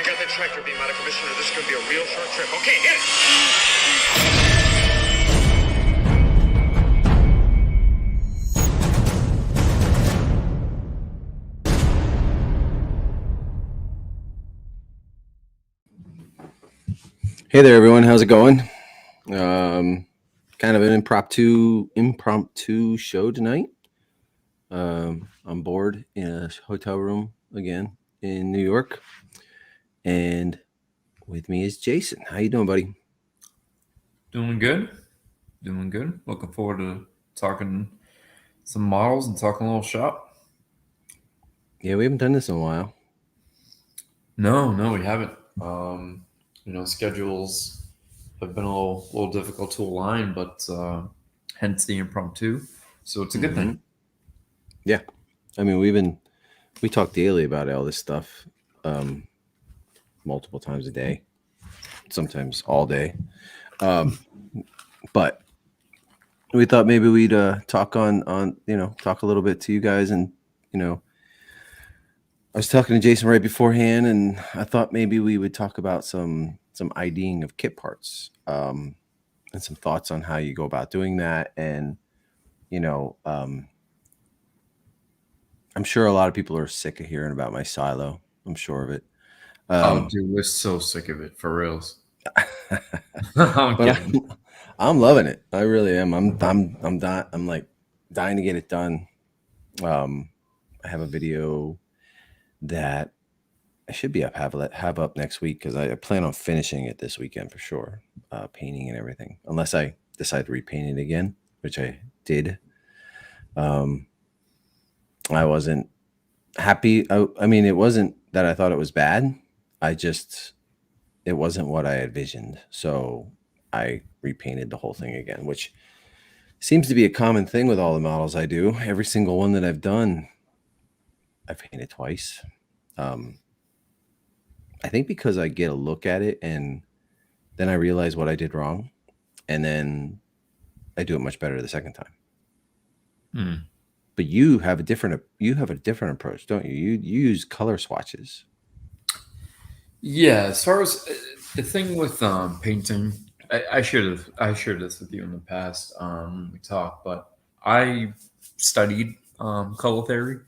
I got that tractor beam out of commission, or this is going to be a real short trip. Okay, hit it! Hey there, everyone. How's it going? Kind of an impromptu show tonight. I'm bored in a hotel room again in New York, and with me is Jason. How you doing, buddy? Doing good. Looking forward to talking some models and talking a little shop. Yeah, we haven't done this in a while. No, we haven't. Schedules have been a little difficult to align, but hence the impromptu. So it's a good thing. Yeah, I mean we talk daily about all this stuff, multiple times a day, sometimes all day. But we thought maybe we'd talk on talk a little bit to you guys, and I was talking to Jason right beforehand, and I thought maybe we would talk about some IDing of kit parts, and some thoughts on how you go about doing that. And I'm sure a lot of people are sick of hearing about my silo. I'm sure of it. Dude, we're so sick of it, for reals. I'm But kidding. I'm loving it. I really am. I'm like dying to get it done. I have a video that I should be have up next week, because I plan on finishing it this weekend for sure, painting and everything, unless I decide to repaint it again, which I did. I wasn't happy. I mean, it wasn't that I thought it was bad. It wasn't what I envisioned. So I repainted the whole thing again, which seems to be a common thing with all the models I do. Every single one that I've done, I painted twice. I think because I get a look at it and then I realize what I did wrong, and then I do it much better the second time. But you have a different approach, don't you? You use color swatches. Yeah, as far as the thing with painting, I shared this with you in the past. We talked, but I studied color theory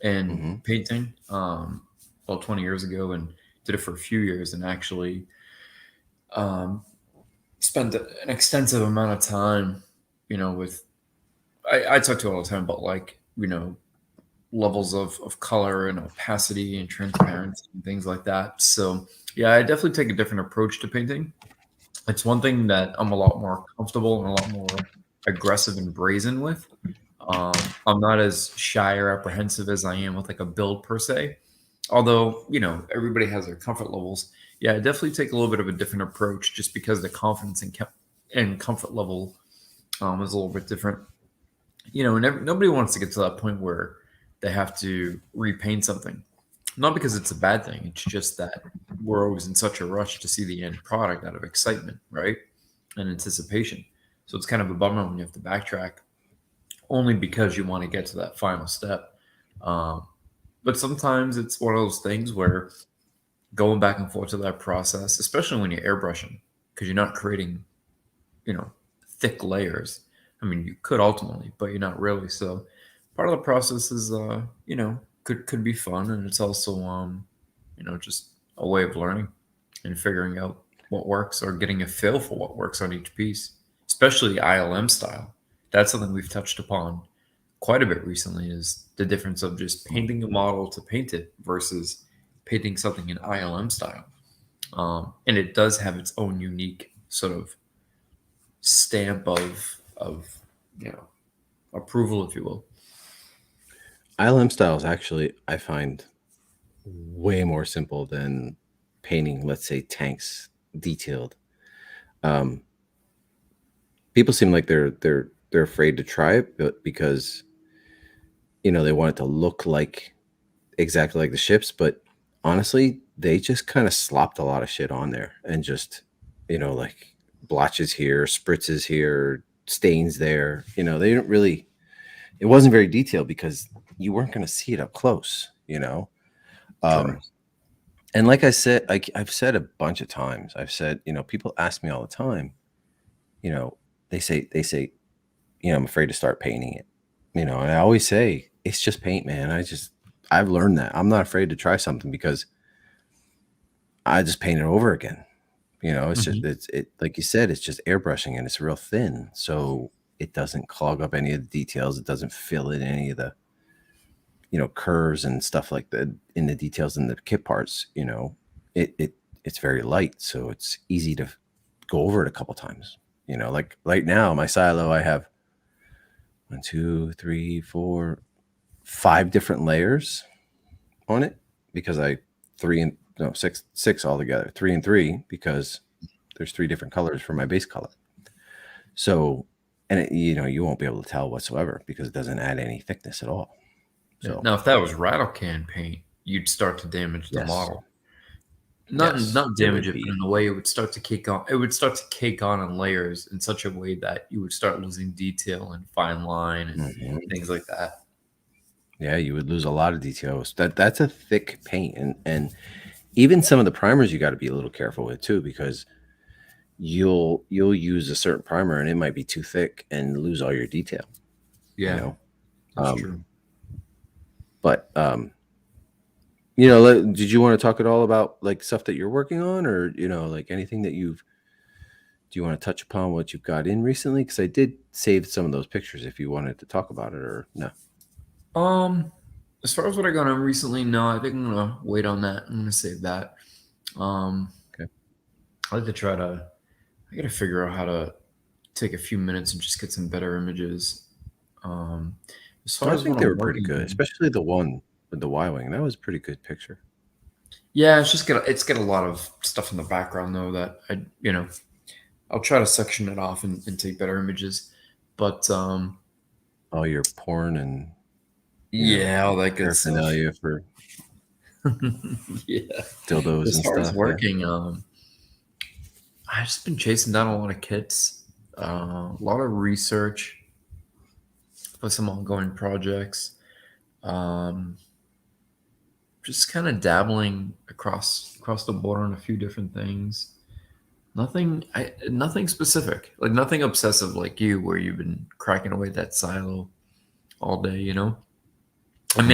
and painting about 20 years ago, and did it for a few years, and actually spent an extensive amount of time, with I talk to all the time about, like, levels of color and opacity and transparency and things like that. So yeah, I definitely take a different approach to painting. It's one thing that I'm a lot more comfortable and a lot more aggressive and brazen with. I'm not as shy or apprehensive as I am with, like, a build per se. Although, everybody has their comfort levels. Yeah, I definitely take a little bit of a different approach, just because the confidence and comfort level is a little bit different. And nobody wants to get to that point where they have to repaint something. Not because it's a bad thing. It's just that we're always in such a rush to see the end product out of excitement, right? And anticipation. So it's kind of a bummer when you have to backtrack only because you want to get to that final step. But sometimes it's one of those things where going back and forth to that process, especially when you're airbrushing, because you're not creating, thick layers. I mean, you could ultimately, but you're not really. So part of the process is, could be fun, and it's also, just a way of learning and figuring out what works, or getting a feel for what works on each piece, especially ILM style. That's something we've touched upon quite a bit recently, is the difference of just painting a model to paint it versus painting something in ILM style. And it does have its own unique sort of stamp of approval, if you will. ILM style is actually, I find, way more simple than painting, let's say, tanks detailed. People seem like they're afraid to try it, but because they want it to look like exactly like the ships. But honestly, they just kind of slopped a lot of shit on there, and just like blotches here, spritzes here, stains there. They didn't really. It wasn't very detailed because you weren't going to see it up close. Correct. And like I said, like I've said a bunch of times, I've said, people ask me all the time, you know, they say, I'm afraid to start painting it. And I always say, it's just paint, man. I've learned that. I'm not afraid to try something because I just paint it over again. It's just Mhm. it like you said, it's just airbrushing and it's real thin. So it doesn't clog up any of the details. It doesn't fill in any of the, curves and stuff like that in the details in the kit parts. It's very light, so it's easy to go over it a couple times. Like right now, my silo, I have one, two, three, four, five different layers on it because I three and no six altogether, 3 and 3 because there's 3 different colors for my base color. So, and you won't be able to tell whatsoever because it doesn't add any thickness at all. Yeah. So Now, if that was rattle can paint, you'd start to damage the yes, model. yes, Not it damage would it, but be. in a way it would start to cake on. It would start to cake on in layers in such a way that you would start losing detail and fine line and Mhm. things like that. Yeah, you would lose a lot of details. That's a thick paint, and even some of the primers you got to be a little careful with too because you'll use a certain primer and it might be too thick and lose all your detail. You Yeah, know, that's um, true. but did you want to talk at all about like stuff that you're working on, or like anything that you've? Do you want to touch upon what you've got in recently? Because I did save some of those pictures if you wanted to talk about it, or no. Um, as far as what I got on recently, no, I think I'm gonna wait on that. I'm gonna save that. Um, Okay. I like to try to. I gotta figure out how to take a few minutes and just get some better images. Um, as far I as what think they I'm were pretty working good, on, especially the one with the Y wing. That was a pretty good picture. yeah, it's got a lot of stuff in the background though that I'll try to section it off and take better images. But All your porn and yeah, all that good stuff. paraphernalia for Yeah. dildos As and far as stuff. Yeah. working, I've just been chasing down a lot of kits, a lot of research for some ongoing projects. Um, just kind of dabbling across the board on a few different things. Nothing specific, like nothing obsessive like you, where you've been cracking away that silo all day. I mean,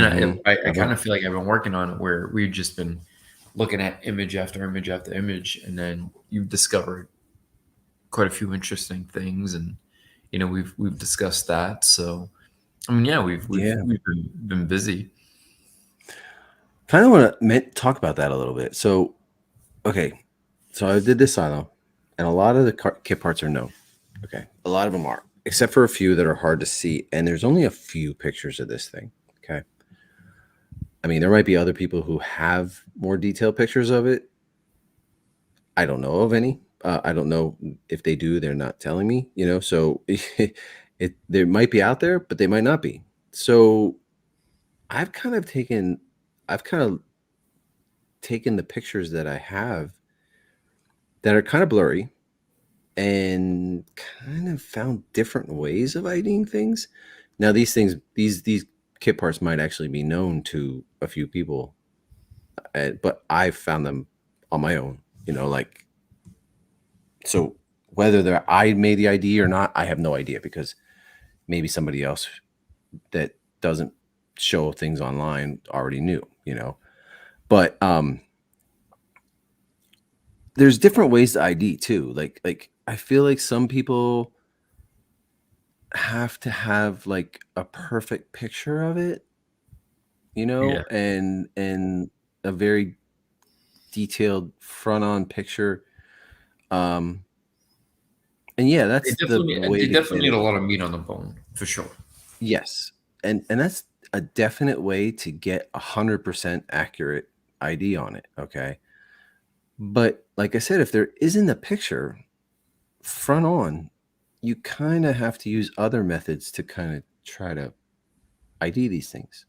Mm-hmm. I kind of feel like I've been working on it where we've just been looking at image after image after image, and then you've discovered quite a few interesting things, and we've discussed that. So, I mean, yeah, Yeah. we've been busy. Kind of want to talk about that a little bit. So, okay. So I did this silo, and a lot of the kit parts are known. Okay. A lot of them are, except for a few that are hard to see. And there's only a few pictures of this thing. Okay. I mean, there might be other people who have more detailed pictures of it. I don't know of any. I don't know if they do. They're not telling me. So they might be out there, but they might not be. So I've kind of taken, I've kind of taken the pictures that I have that are kind of blurry and kind of found different ways of IDing things. Now these kit parts might actually be known to a few people, but I've found them on my own. Like so whether I made the ID or not, I have no idea because maybe somebody else that doesn't show things online already knew. But there's different ways to ID too. Like I feel like some people have to have like a perfect picture of it, Yeah, and a very detailed front on picture. Um and yeah, that's the way they to definitely get need it. a lot of meat on the bone for sure. Yes. And that's a definite way to get 100% accurate ID on it, okay? But like I said, if there isn't a picture front on, you kind of have to use other methods to kind of try to ID these things.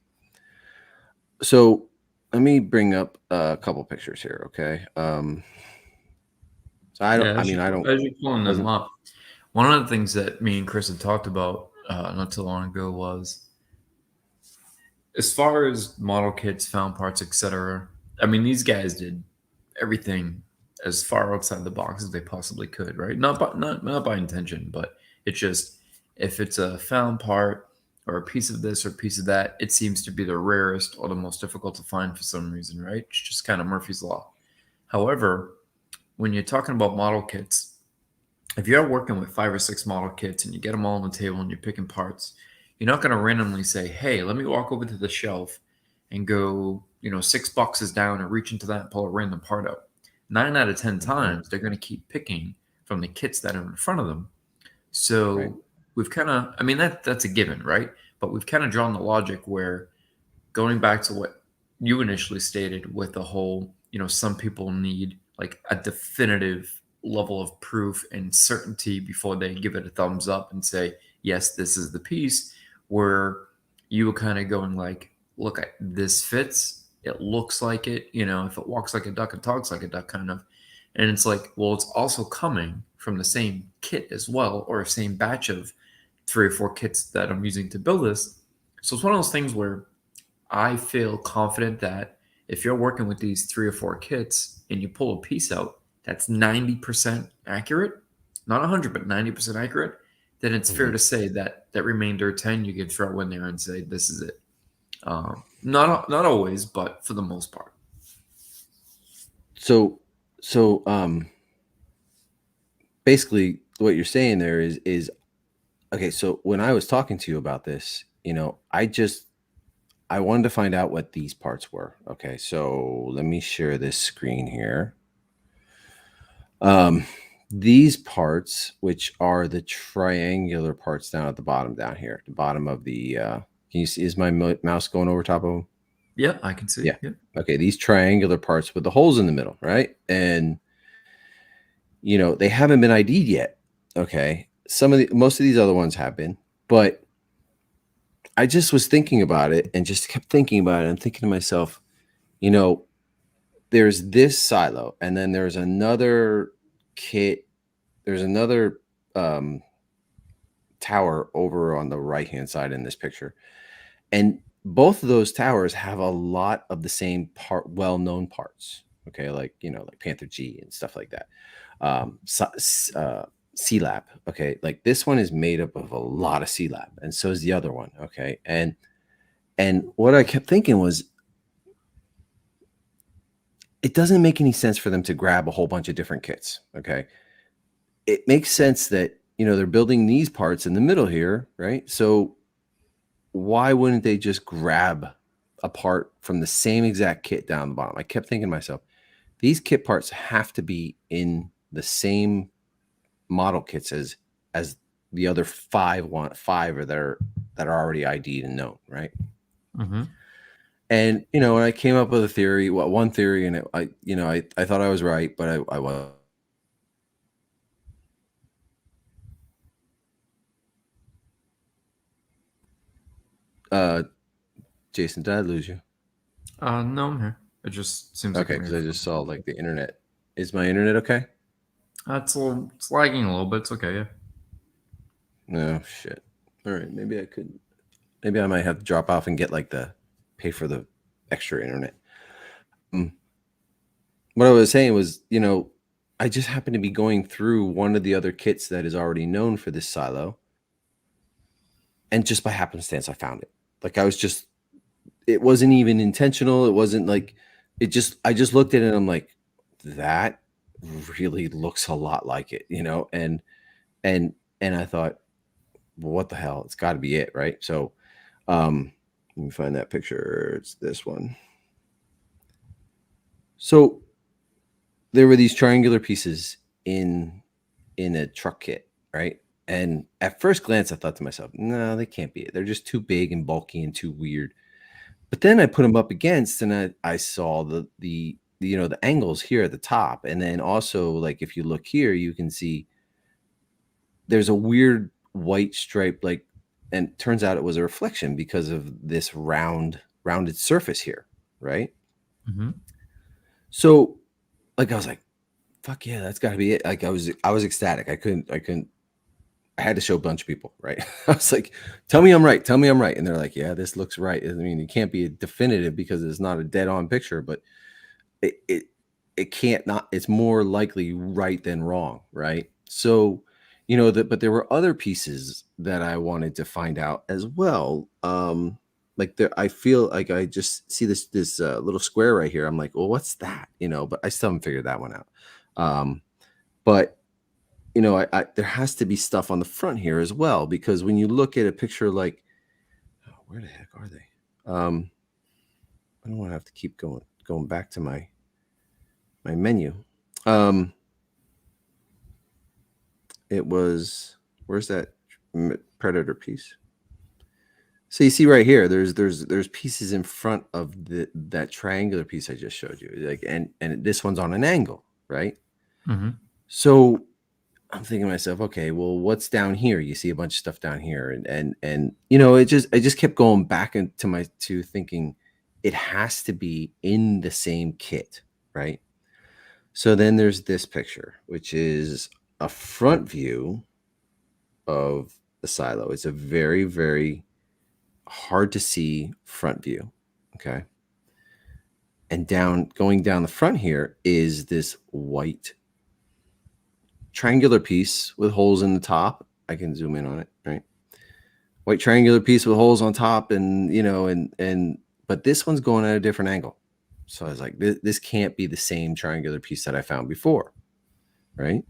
So let me bring up a couple pictures here, okay? So I don't, Yeah, I mean, I don't, as you're pulling them doesn't, up, one of the things that me and Chris had talked about not too long ago was as far as model kits, found parts, etc. I mean, these guys did everything as far outside the box as they possibly could, right? Not by intention, but it's just if it's a found part or a piece of this or a piece of that, it seems to be the rarest or the most difficult to find for some reason, right? It's just kind of Murphy's law. However, when you're talking about model kits, if you're working with 5 or 6 model kits and you get them all on the table and you're picking parts, you're not going to randomly say, "Hey, let me walk over to the shelf and go, 6 boxes down and reach into that and pull a random part out." 9 out of 10 times, they're going to keep picking from the kits that are in front of them. So Right. we've kind of, I mean, that's a given, right? But we've kind of drawn the logic where going back to what you initially stated with the whole, some people need like a definitive level of proof and certainty before they give it a thumbs up and say, yes, this is the piece, where you were kind of going like, look, this fits. It looks like it, if it walks like a duck and talks like a duck kind of. And it's like, well, it's also coming from the same kit as well, or same batch of 3 or 4 kits that I'm using to build this. So it's one of those things where I feel confident that if you're working with these 3 or 4 kits and you pull a piece out that's 90% accurate, not 100, but 90% accurate, then it's fair to say that that remainder 10 you can throw in there and say, this is it. Not always, but for the most part. So basically what you're saying there is okay. So when I was talking to you about this, I wanted to find out what these parts were. Okay, so let me share this screen here. These parts, which are the triangular parts down at the bottom down here, the bottom of the, can you see, is my mouse going over top of them? Yeah, I can see. Yeah. Okay, these triangular parts with the holes in the middle, right? And, they haven't been ID'd yet. Okay, most of these other ones have been, but I just was thinking about it and just kept thinking about it and thinking to myself, there's this silo and then there's another kit. There's another tower over on the right-hand side in this picture. And both of those towers have a lot of the same well-known parts. Okay. Like, like Panther G and stuff like that. C-Lab. Okay. Like this one is made up of a lot of C-Lab, and so is the other one. Okay. And what I kept thinking was, it doesn't make any sense for them to grab a whole bunch of different kits. Okay. It makes sense that, they're building these parts in the middle here, right? So why wouldn't they just grab a part from the same exact kit down the bottom? I kept thinking to myself, these kit parts have to be in the same model kits as the other five or that are already ID'd and known, right? Mm-hmm. And when I came up with a theory, one theory, and I thought I was right, but I was. Jason, did I lose you? No, I'm here. It just seems okay, because I just saw like the internet. Is my internet okay? It's lagging a little bit. It's okay. Yeah. No shit. All right, maybe I might have to drop off and get like pay for the extra internet. What I was saying was, I just happened to be going through one of the other kits that is already known for this silo, and just by happenstance I found it. Like it wasn't even intentional. It wasn't like I just looked at it and I'm like, that really looks a lot like it, and I thought, well, what the hell? It's got to be it, right? So let me find that picture. It's this one. So there were these triangular pieces in a truck kit, right? And at first glance, I thought to myself, no, they can't be it. They're just too big and bulky and too weird. But then I put them up against, and I saw the angles here at the top, and then also, like, if you look here, you can see there's a weird white stripe, like, and it turns out it was a reflection because of this rounded surface here, right? Mm-hmm. So, like, I was like, fuck yeah, that's got to be it. Like, I was ecstatic. I had to show a bunch of people, right? I was like, tell me I'm right. And they're like, yeah, this looks right. I mean, it can't be a definitive because it's not a dead on picture, but it can't not. It's more likely right than wrong, right? So, but there were other pieces that I wanted to find out as well. Like there, I feel like I just see this little square right here. I'm like, well, what's that? But I still haven't figured that one out. But I there has to be stuff on the front here as well, because when you look at a picture like, oh, where the heck are they? I don't want to have to keep going back to my menu. It was, where's that Predator piece? So you see right here, there's pieces in front of that triangular piece I just showed you, like, and this one's on an angle, right? Mm-hmm. So I'm thinking to myself, okay, well, what's down here? You see a bunch of stuff down here, and I just kept going back to thinking it has to be in the same kit, right? So then there's this picture, which is a front view of the silo. It's a very, very hard to see front view, okay? And going down the front here is this white triangular piece with holes in the top. I can zoom in on it, right? White triangular piece with holes on top, and but this one's going at a different angle. So I was like, this can't be the same triangular piece that I found before, right?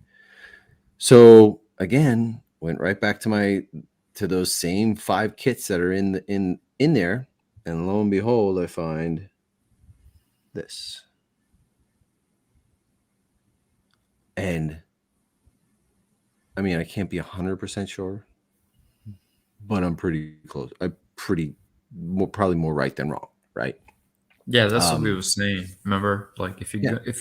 So again, went right back to those same 5 kits that are in there, and lo and behold, I find this. And I mean, I can't be 100% sure, but I'm pretty close. Probably more right than wrong, right? Yeah, that's what we were saying. Remember, like if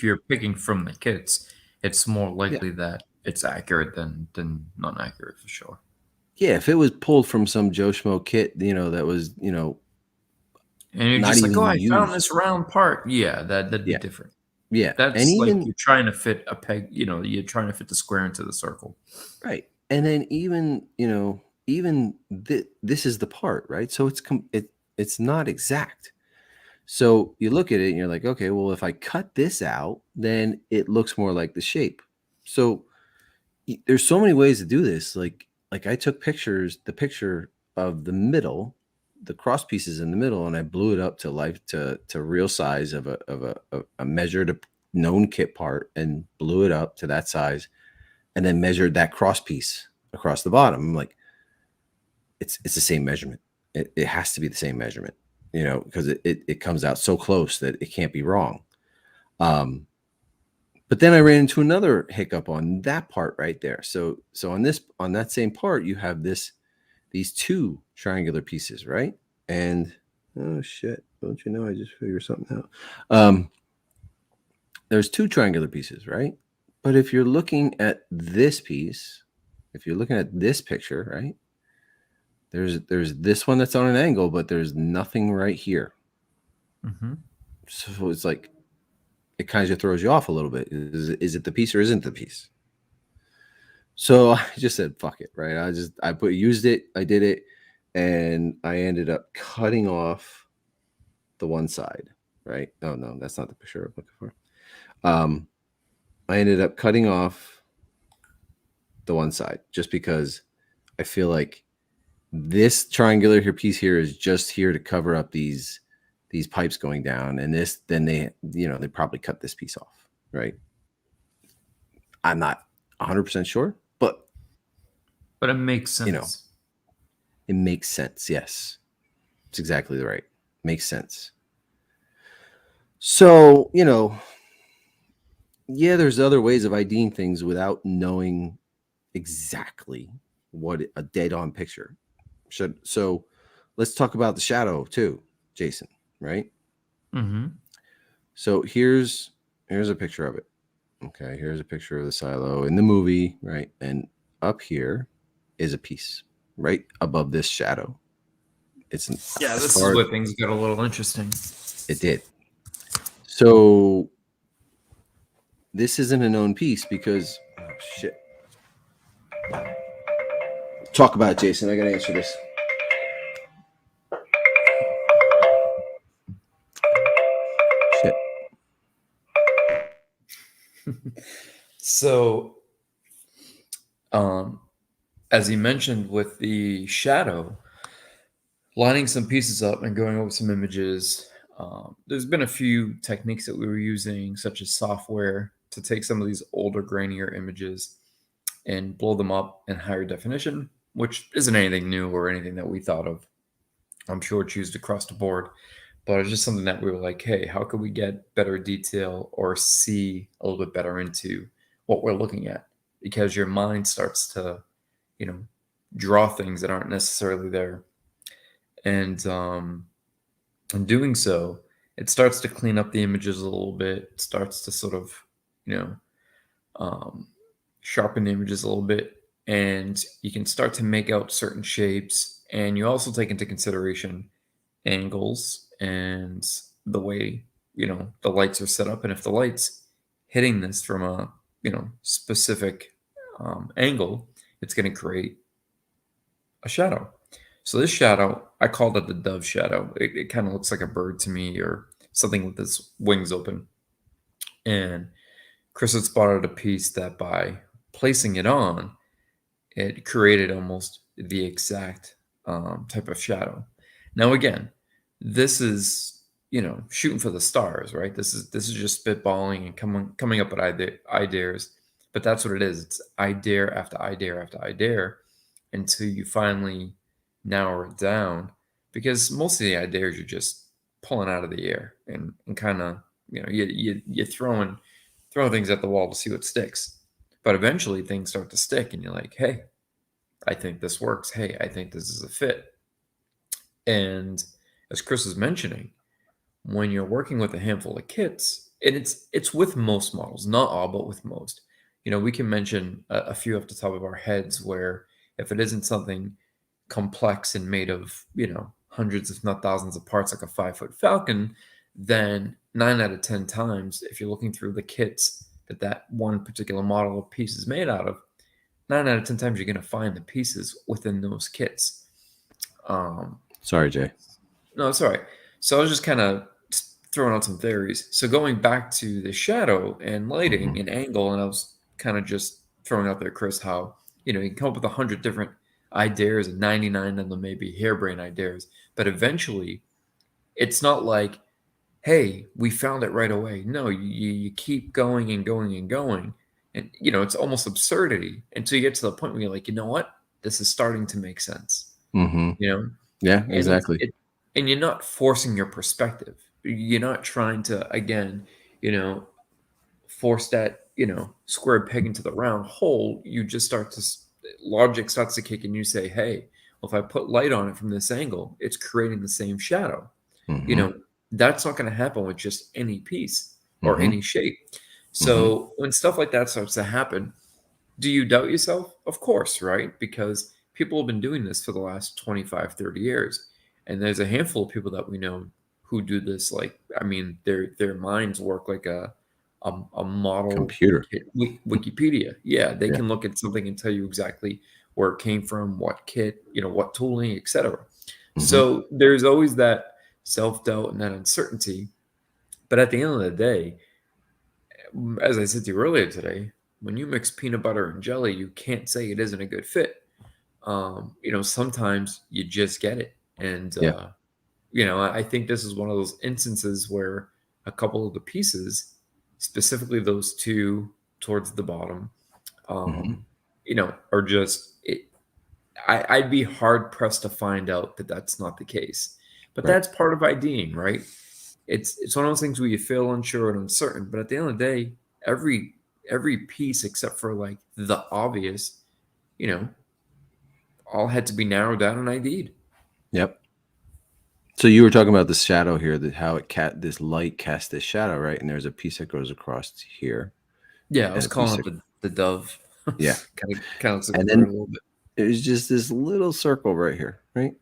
you're picking from the kits, it's more likely that it's accurate than not accurate for sure. Yeah, if it was pulled from some Joe Schmo kit, that was, and you're not just like, even oh, I used. found this round part. Yeah, that'd be different. Yeah, That's like you're trying to fit a peg. You're trying to fit the square into the circle. Right, and then even this is the part, right? So it's not exact. So you look at it and you're like, okay, well, if I cut this out, then it looks more like the shape. So there's so many ways to do this. Like I took the picture of the middle, the cross pieces in the middle, and I blew it up to real size of a measured known kit part, and blew it up to that size, and then measured that cross piece across the bottom. I'm like, it's the same measurement. It has to be the same measurement, because it comes out so close that it can't be wrong. But then I ran into another hiccup on that part right there. So on that same part, you have these 2 triangular pieces, right? And oh shit, don't you know I just figured something out. There's 2 triangular pieces, right? But if you're looking at this piece, if you're looking at this picture, right? There's this one that's on an angle, but there's nothing right here. Mm-hmm. So it's like, it kind of just throws you off a little bit. Is it the piece or isn't the piece? So I just said, fuck it, right? Used it, I did it, and I ended up cutting off the one side, right? Oh no, that's not the picture I'm looking for. I ended up cutting off the one side just because I feel like this triangular piece here is just here to cover up these pipes going down, and then they probably cut this piece off, right? I'm not 100% sure, but it makes sense. It makes sense. Yes, it's exactly right. Makes sense. So there's other ways of IDing things without knowing exactly what a dead-on picture should. So let's talk about the shadow too, Jason. Right? Mm-hmm. So here's a picture of it. Okay, here's a picture of the silo in the movie, right? And up here is a piece right above this shadow. This is where things got a little interesting. It did. So this isn't a known piece because, oh shit. Talk about it, Jason. I gotta answer this. Shit. So, um, as you mentioned with the shadow, lining some pieces up and going over some images, there's been a few techniques that we were using, such as software, to take some of these older, grainier images and blow them up in higher definition, which isn't anything new or anything that we thought of. I'm sure it's used across the board, but it's just something that we were like, hey, how could we get better detail or see a little bit better into what we're looking at? Because your mind starts to, you know, draw things that aren't necessarily there. And in doing so, it starts to clean up the images a little bit. It starts to sort of, you know, um, sharpen the images a little bit, and you can start to make out certain shapes. And you also take into consideration angles and the way, you know, the lights are set up. And if the lights hitting this from a, you know, specific angle, it's going to create a shadow. So this shadow, I called it the dove shadow. It kind of looks like a bird to me, or something with its wings open. And Chris had spotted a piece that by placing it on, it created almost the exact type of shadow. Now, again, this is, you know, shooting for the stars, right? This is just spitballing and coming up with ideas, but that's what it is. It's idea after idea after idea until you finally narrow it down. Because most of the ideas you're just pulling out of the air and kind of, you know, you're throwing things at the wall to see what sticks. But eventually things start to stick, and you're like, hey, I think this works. Hey, I think this is a fit. And as Chris was mentioning, when you're working with a handful of kits, and it's with most models, not all, but with most, you know, we can mention a few off the top of our heads where if it isn't something complex and made of, you know, hundreds, if not thousands of parts, like a 5-foot Falcon, then 9 out of 10 times, if you're looking through the kits that one particular model of piece is made out of, 9 out of 10 times you're going to find the pieces within those kits. Sorry, Jay. No, it's all right. So I was just kind of throwing out some theories. So going back to the shadow and lighting and angle, and I was kind of just throwing out there, Chris, how, you know, you can come up with 100 different ideas and 99 of them may be harebrained ideas, but eventually it's not like, hey, we found it right away. No, you keep going and going and going. And, you know, it's almost absurdity until you get to the point where you're like, you know what? This is starting to make sense. Mm-hmm. You know? Yeah, And exactly. and you're not forcing your perspective. You're not trying to, again, you know, force that, you know, square peg into the round hole. You just start to, logic starts to kick and you say, hey, well, if I put light on it from this angle, it's creating the same shadow. You know, that's not going to happen with just any piece or any shape. So when stuff like that starts to happen, do you doubt yourself? Of course, right? Because people have been doing this for the last 25, 30 years. And there's a handful of people that we know who do this. Like, I mean, their minds work like a model Computer. Wikipedia. Yeah, they Yeah. can look at something and tell you exactly where it came from, what kit, you know, what tooling, etc. So there's always that self-doubt and that uncertainty. But at the end of the day, as I said to you earlier today, when you mix peanut butter and jelly, you can't say it isn't a good fit. You know, sometimes you just get it. And, Yeah. you know, I think this is one of those instances where a couple of the pieces, specifically those two towards the bottom, you know, are just, I'd be hard pressed to find out that that's not the case. But Right. that's part of IDing, right? It's one of those things where you feel unsure and uncertain, but at the end of the day, every piece except for like the obvious, you know, all had to be narrowed down and ID'd. Yep. So you were talking about the shadow here, that how this light casts this shadow, right? And there's a piece that goes across here. Yeah, I was And a piece calling it the dove. Yeah. kind of looks like And a bird then a little bit. there's just this little circle right here, right?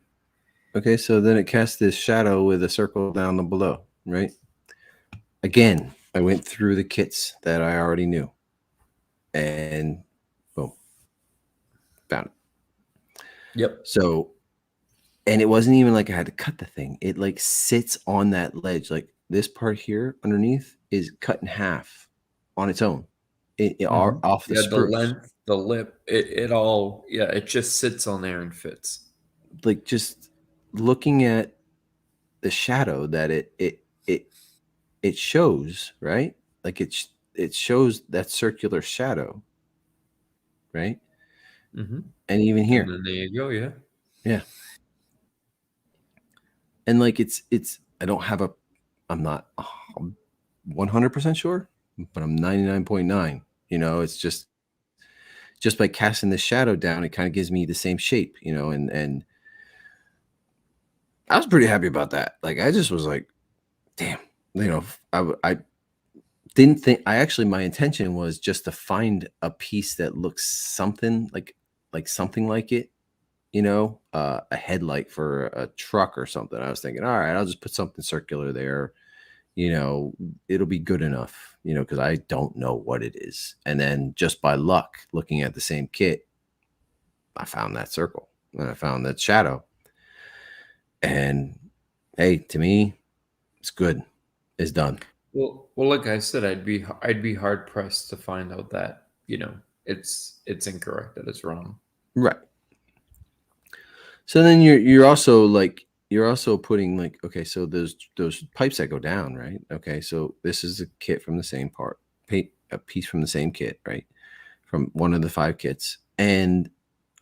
Okay, so then it casts this shadow with a circle down the below, right? Again, I went through the kits that I already knew, and boom, found it. Yep. So, and it wasn't even like I had to cut the thing. It like sits on that ledge. Like this part here underneath is cut in half on its own. off the Yeah, the spruce. length, the lip, it all, yeah, it just sits on there and fits. Like just looking at the shadow that it shows, right? Like it shows that circular shadow, right? Mm-hmm. And even And here, then there you go. Yeah. yeah. And like it's I don't have a I'm not 100% sure, but I'm 99.9. You know, it's just by casting the shadow down, it kind of gives me the same shape, you know, and I was pretty happy about that. Like I just was like, damn, you know, I didn't think I actually my intention was just to find a piece that looks something like something like it, you know, a headlight for a truck or something. I was thinking, all right, I'll just put something circular there, you know, it'll be good enough, you know, because I don't know what it is. And then just by luck, looking at the same kit, I found that circle and I found that shadow. And hey, to me, it's good. It's done. Well, like I said, I'd be hard pressed to find out that it's incorrect, that it's wrong. Right. So then you're also putting like, okay, so those pipes that go down, right? Okay, so this is a kit from the same part, a piece from the same kit, right? From one of the 5 kits. And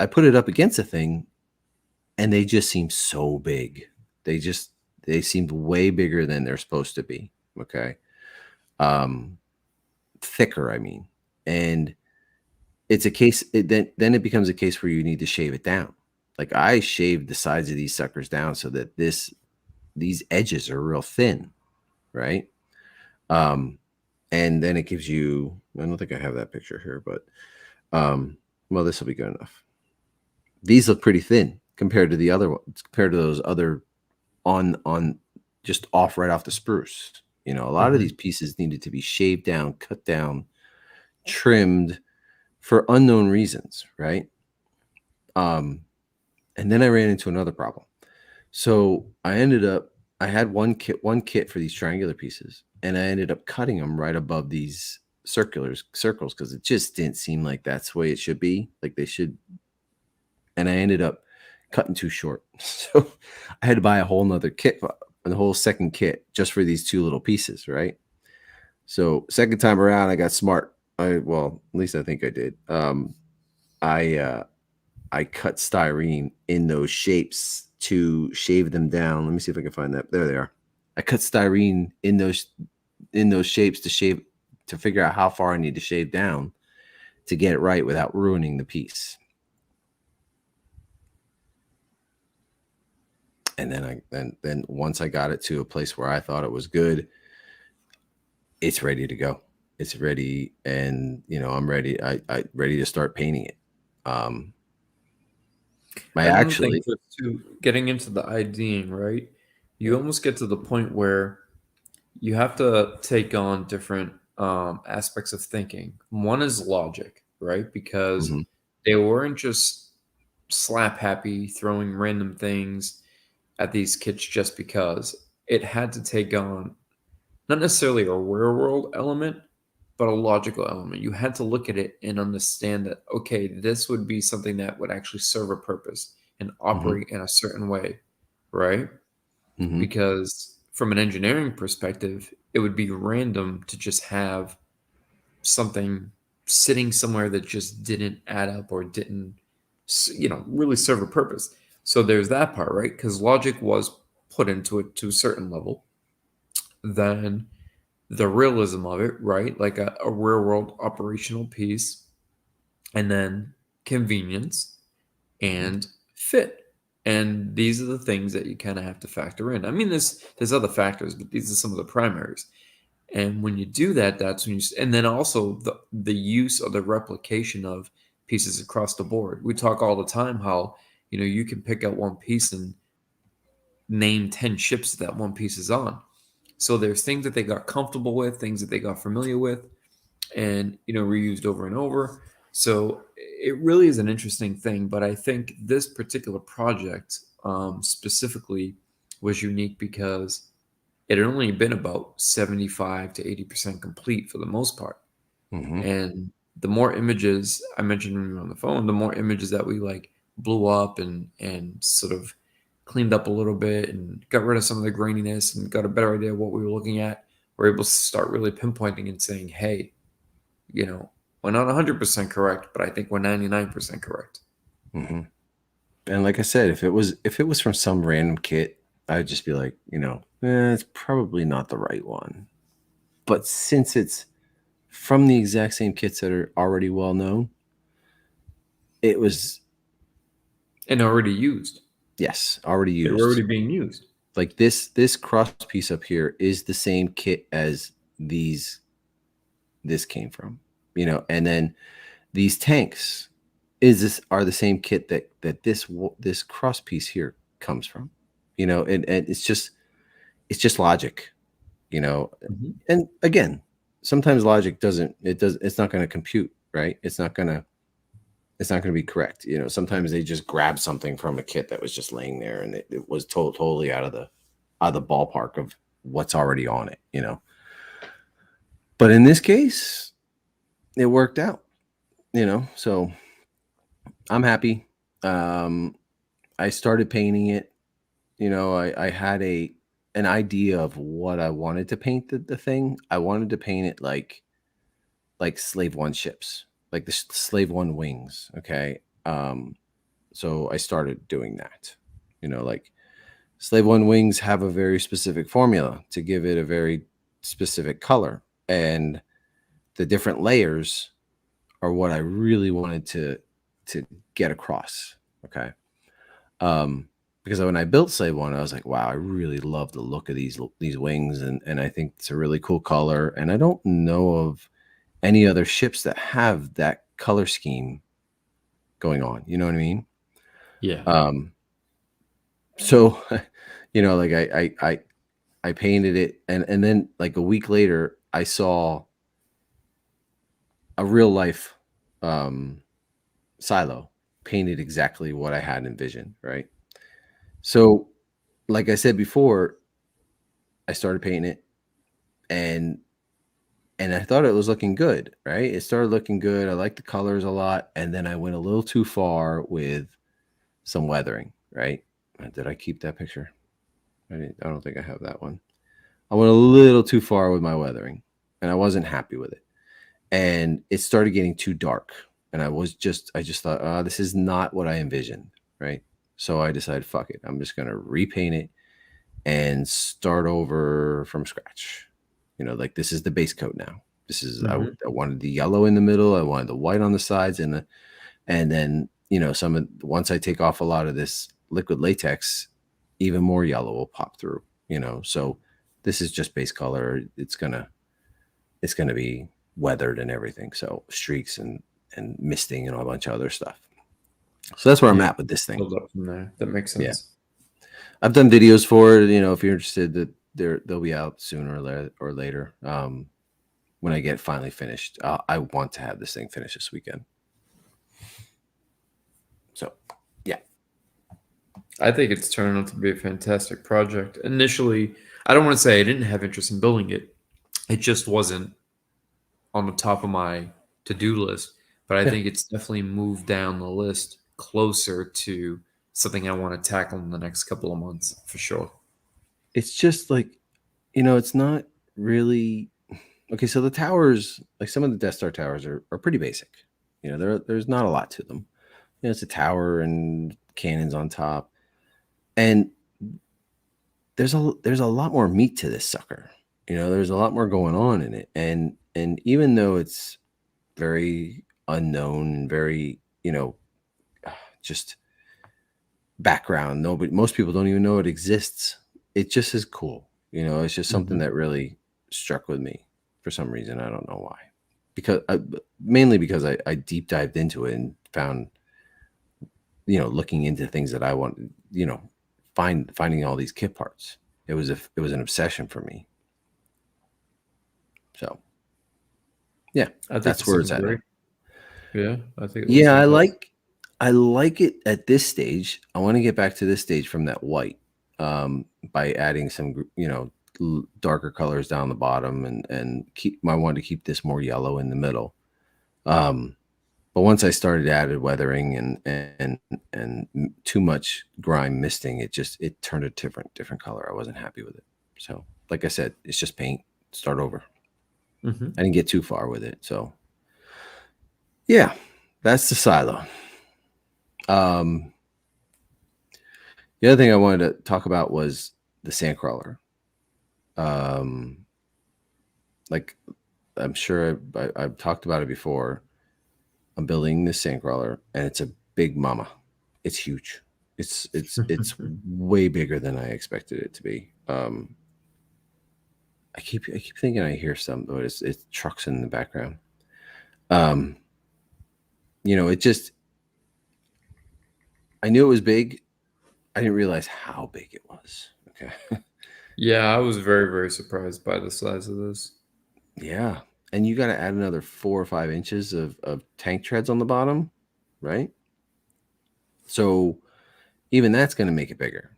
I put it up against a thing and they just seem so big. They seemed way bigger than they're supposed to be. Okay. Um Thicker, I mean. And it's a case then it becomes a case where you need to shave it down. Like I shaved the sides of these suckers down so that these edges are real thin, right? Um and then it gives you, I don't think I have that picture here, but well, this will be good enough. These look pretty thin compared to the other ones, compared to those other on just off right off the spruce. You know, a lot of Mm-hmm. these pieces needed to be shaved down, cut down, trimmed for unknown reasons, right? Um, and then I ran into another problem. So I had one kit for these triangular pieces, and I ended up cutting them right above these circles because it just didn't seem like that's the way it should be. Like they should, and I ended up cutting too short. So I had to buy a whole nother kit, a whole second kit just for these 2 little pieces, right? So second time around, I got smart. Well, at least I think I did. I I cut styrene in those shapes to shave them down. Let me see if I can find that. There they are. I cut styrene in those shapes to figure out how far I need to shave down to get it right without ruining the piece. And then once I got it to a place where I thought it was good, it's ready to go. It's ready, and I'm ready. I ready to start painting it. Um, I Another thing actually, too, getting into the IDing, right? You almost get to the point where you have to take on different aspects of thinking. One is logic, right? Because mhm, they weren't just slap happy throwing random things at these kids just because. It had to take on not necessarily a real world element, but a logical element. You had to look at it and understand that, okay, this would be something that would actually serve a purpose and mhm, operate in a certain way, right? mhm, Because from an engineering perspective, it would be random to just have something sitting somewhere that just didn't add up or didn't, really serve a purpose. So there's that part, right? Because logic was put into it to a certain level. Then the realism of it, right? Like a real world operational piece, and then convenience mhm, and fit. And these are the things that you kind of have to factor in. I mean, there's other factors, but these are some of the primaries. And when you do that, that's when and then also the use or the replication of pieces across the board. We talk all the time how you can pick out one piece and name 10 ships that one piece is on. So there's things that they got comfortable with, things that they got familiar with, and reused over and over. So it really is an interesting thing. But I think this particular project specifically was unique because it had only been about 75 to 80% complete for the most part. And the more images I mentioned on the phone, the more images that we like blew up and sort of cleaned up a little bit and got rid of some of the graininess and got a better idea of what we were looking at, we're able to start really pinpointing and saying, hey, we're not 100% correct, but I think we're 99% correct. And like I said, if it was from some random kit, I'd just be like, it's probably not the right one. But since it's from the exact same kits that are already well known, it was and already used. Yes, already used. They're already being used. Like this cross piece up here is the same kit as this came from, and then these tanks are the same kit that this cross piece here comes from, and it's just logic, and again, sometimes logic it's not going to compute, right? It's not going to be correct. Sometimes they just grab something from a kit that was just laying there and it was totally out of the ballpark of what's already on it, But in this case, it worked out, so I'm happy. I started painting it. I had an idea of what I wanted to paint the thing. I wanted to paint it like Slave One ships, like the Slave One wings. Okay. So I started doing that, like Slave One wings have a very specific formula to give it a very specific color, and the different layers are what I really wanted to get across. Okay. Because when I built Slave One, I was like, wow, I really love the look of these wings, and I think it's a really cool color. And I don't know of any other ships that have that color scheme going on. You know what I mean? Yeah. So, like I painted it, and then like a week later, I saw a real life silo painted exactly what I had envisioned, right? So, like I said before, I started painting it, and I thought it was looking good, right? It started looking good. I liked the colors a lot, and then I went a little too far with some weathering, right? Did I keep that picture? I don't think I have that one. I went a little too far with my weathering, and I wasn't happy with it. And it started getting too dark, and I just thought, this is not what I envisioned, right? So I decided, fuck it, I'm just gonna repaint it and start over from scratch. Like this is the base coat now. This is I wanted the yellow in the middle, I wanted the white on the sides, and then once I take off a lot of this liquid latex, even more yellow will pop through. So this is just base color. It's gonna be weathered and everything, so streaks and misting and a bunch of other stuff. So that's where I'm at with this thing. Build up from there. That makes sense. Yeah. I've done videos for it. If you're interested, that they'll be out sooner or later. When I get finally finished, I want to have this thing finished this weekend. So, yeah. I think it's turning out to be a fantastic project. Initially, I don't want to say I didn't have interest in building it. It just wasn't on the top of my to-do list. But I think it's definitely moved down the list closer to something I want to tackle in the next couple of months, for sure. It's just like, it's not really... Okay, so the towers, like some of the Death Star towers are pretty basic. There's not a lot to them. It's a tower and cannons on top. And there's a lot more meat to this sucker. There's a lot more going on in it. And even though it's very unknown and very, just background, most people don't even know it exists. It just is cool. It's just something that really struck with me for some reason. I don't know why. Mainly because I deep dived into it and found, looking into things that I wanted, finding all these kit parts. It was an obsession for me. So, yeah, that's where it's at. Yeah, I think. Yeah, I like it at this stage. I want to get back to this stage from that white, by adding some, darker colors down the bottom, and I wanted to keep this more yellow in the middle. But once I started added weathering and too much grime misting, it turned a different color. I wasn't happy with it. So, like I said, it's just paint. Start over. Mm-hmm. I didn't get too far with it. So, yeah, that's the silo. The other thing I wanted to talk about was the Sandcrawler. Like I'm sure I've talked about it before. I'm building this Sandcrawler, and it's a big mama. It's huge. It's way bigger than I expected it to be. I keep thinking I hear something, but it's trucks in the background. It just I knew it was big. I didn't realize how big it was. Okay. Yeah, I was very, very surprised by the size of this. Yeah. And you got to add another 4 or 5 inches of tank treads on the bottom, right? So even that's going to make it bigger.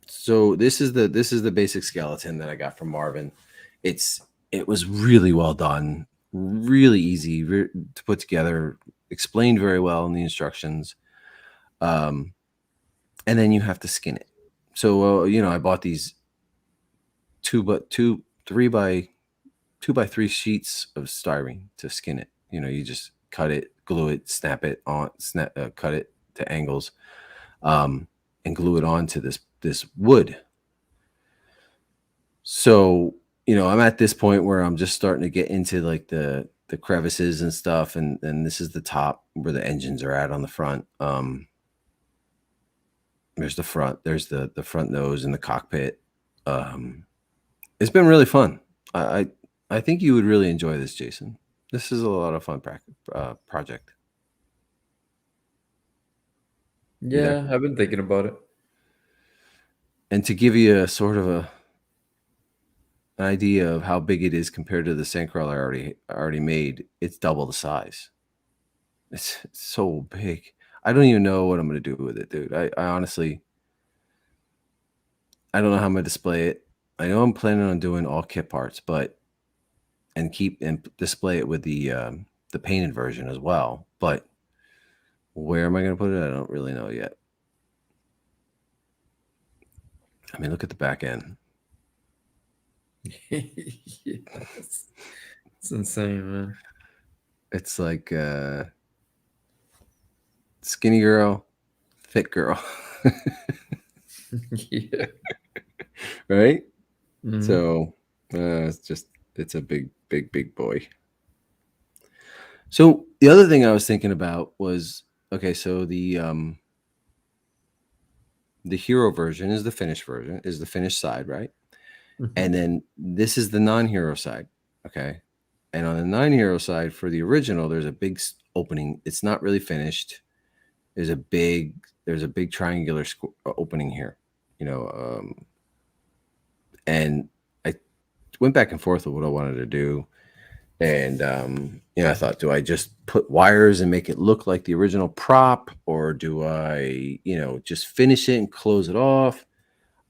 So this is the basic skeleton that I got from Marvin. It was really well done, really easy to put together, explained very well in the instructions. And then you have to skin it. So I bought these 3 by 2x3 sheets of styrene to skin it. You just cut it, glue it, snap it on, cut it to angles, and glue it onto this wood. So I'm at this point where I'm just starting to get into like the crevices and stuff, and this is the top where the engines are at on the front. There's the front, there's the front nose and the cockpit. It's been really fun. I think you would really enjoy this, Jason. This is a lot of fun project. Yeah, I've been thinking about it. And to give you a sort of an idea of how big it is compared to the Sandcrawler I already made, it's double the size. It's so big. I don't even know what I'm going to do with it, dude. I honestly, I don't know how I'm going to display it. I know I'm planning on doing all kit parts, and display it with the painted version as well. But where am I going to put it? I don't really know yet. I mean, look at the back end. Yes. It's insane, man. It's like skinny girl, thick girl. Yeah. Right? Mhm. So it's a big boy. So the other thing I was thinking about was, okay, so the hero version is the finished version, is the finished side, right? Mhm. And then this is the non-hero side, okay? And on the non-hero side for the original, there's a big opening. It's not really finished. There's a big triangular opening here, and I went back and forth with what I wanted to do. And I thought, do I just put wires and make it look like the original prop, or do I, just finish it and close it off?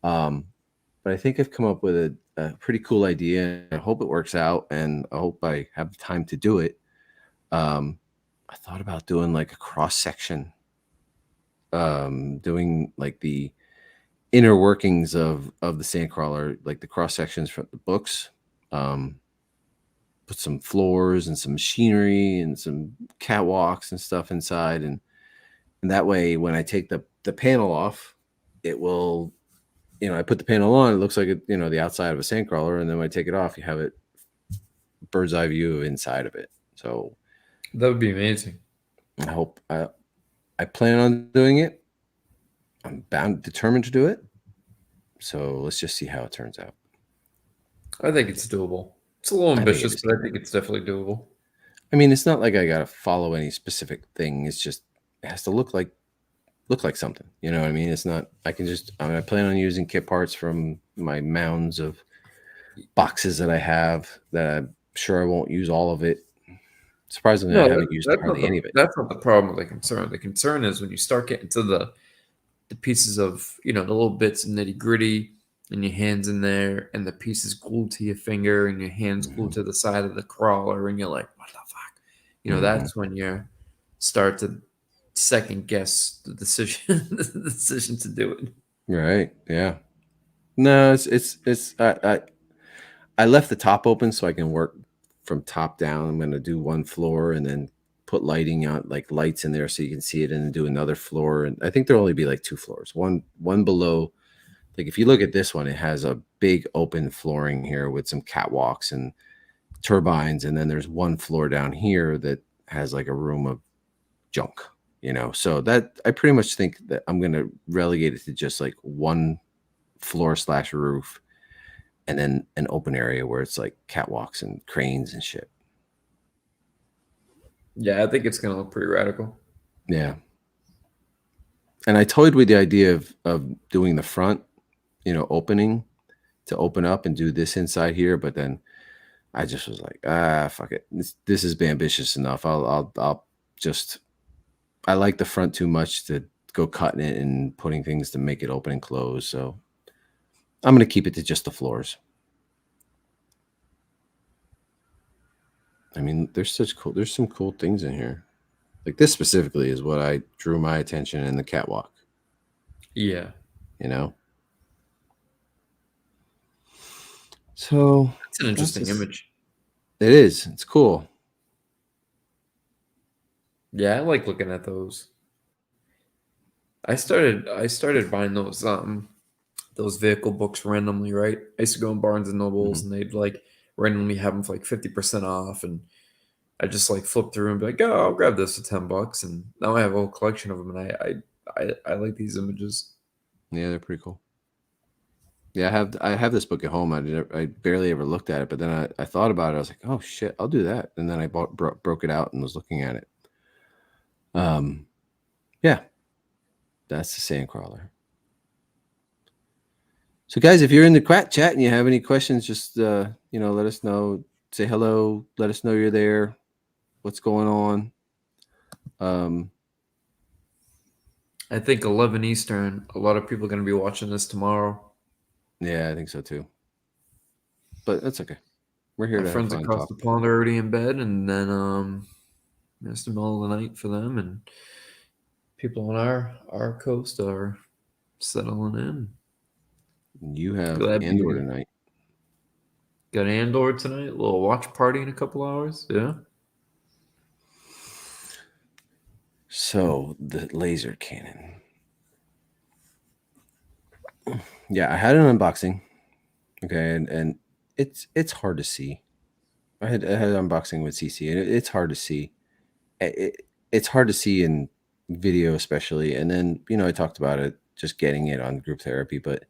But I think I've come up with a pretty cool idea. I hope it works out, and I hope I have the time to do it. I thought about doing like a cross section, doing like the inner workings of the Sandcrawler, like the cross sections from the books. Put some floors and some machinery and some catwalks and stuff inside, and that way when I take the panel off, it will, I put the panel on, it looks like the outside of a Sandcrawler, and then when I take it off, you have it bird's eye view of inside of it. So That would be amazing. I hope I plan on doing it. I'm determined to do it. So let's just see how it turns out. I think it's doable. It's a little ambitious, but I think it's definitely doable. I mean, it's not like I got to follow any specific thing. It's just, it has to look like something. You know what I mean? It's not, I plan on using kit parts from my mounds of boxes that I have, that I'm sure I won't use all of it. Surprisingly, I haven't used hardly any of it. That's not the problem with the concern. The concern is when you start getting to the pieces of, the little bits of nitty gritty, and your hands in there, and the pieces glued to your finger, and your hands glued to the side of the crawler, and you're like, what the fuck? That's when you start to second guess the decision, the decision to do it. Right. Yeah. No, it's I left the top open so I can work from top down. I'm gonna do one floor and then put lighting on, like lights in there so you can see it, and then do another floor. And I think there'll only be like two floors. One below. Like if you look at this one, it has a big open flooring here with some catwalks and turbines, and then there's one floor down here that has like a room of junk. So that I pretty much think that I'm gonna relegate it to just like one floor slash roof, and then an open area where it's like catwalks and cranes and shit. Yeah, I think it's gonna look pretty radical. Yeah. And I toyed with the idea of doing the front, opening to open up and do this inside here, but then I just was like, fuck it. This is ambitious enough. I'll just, I like the front too much to go cutting it and putting things to make it open and close. So I'm going to keep it to just the floors. I mean, there's some cool things in here. Like this specifically is what I drew my attention in the catwalk. Yeah. So it's an interesting image. It is. It's cool. Yeah, I like looking at those. I started buying those vehicle books randomly, right? I used to go in Barnes and Nobles, and they'd like randomly have them for like 50% off, and I just like flip through and be like, oh, I'll grab this for $10, and now I have a whole collection of them, and I like these images. Yeah, they're pretty cool. Yeah, I have this book at home. I barely ever looked at it, but then I thought about it. I was like, oh shit, I'll do that. And then I broke it out and was looking at it. Yeah, that's the Sandcrawler. So guys, if you're in the chat and you have any questions, just let us know. Say hello. Let us know you're there. What's going on? I think 11 Eastern. A lot of people are going to be watching this tomorrow. Yeah, I think so too. But that's okay. We're here. My friends across the pond are already in bed, and then it's the middle of the night for them, and people on our coast are settling in. You have Andor tonight. Got Andor tonight. A little watch party in a couple hours. Yeah. So the laser cannon. Yeah, I had an unboxing. Okay, and it's hard to see. I had an unboxing with CC, and it's hard to see. It's hard to see in video, especially. And then I talked about it, just getting it on group therapy, but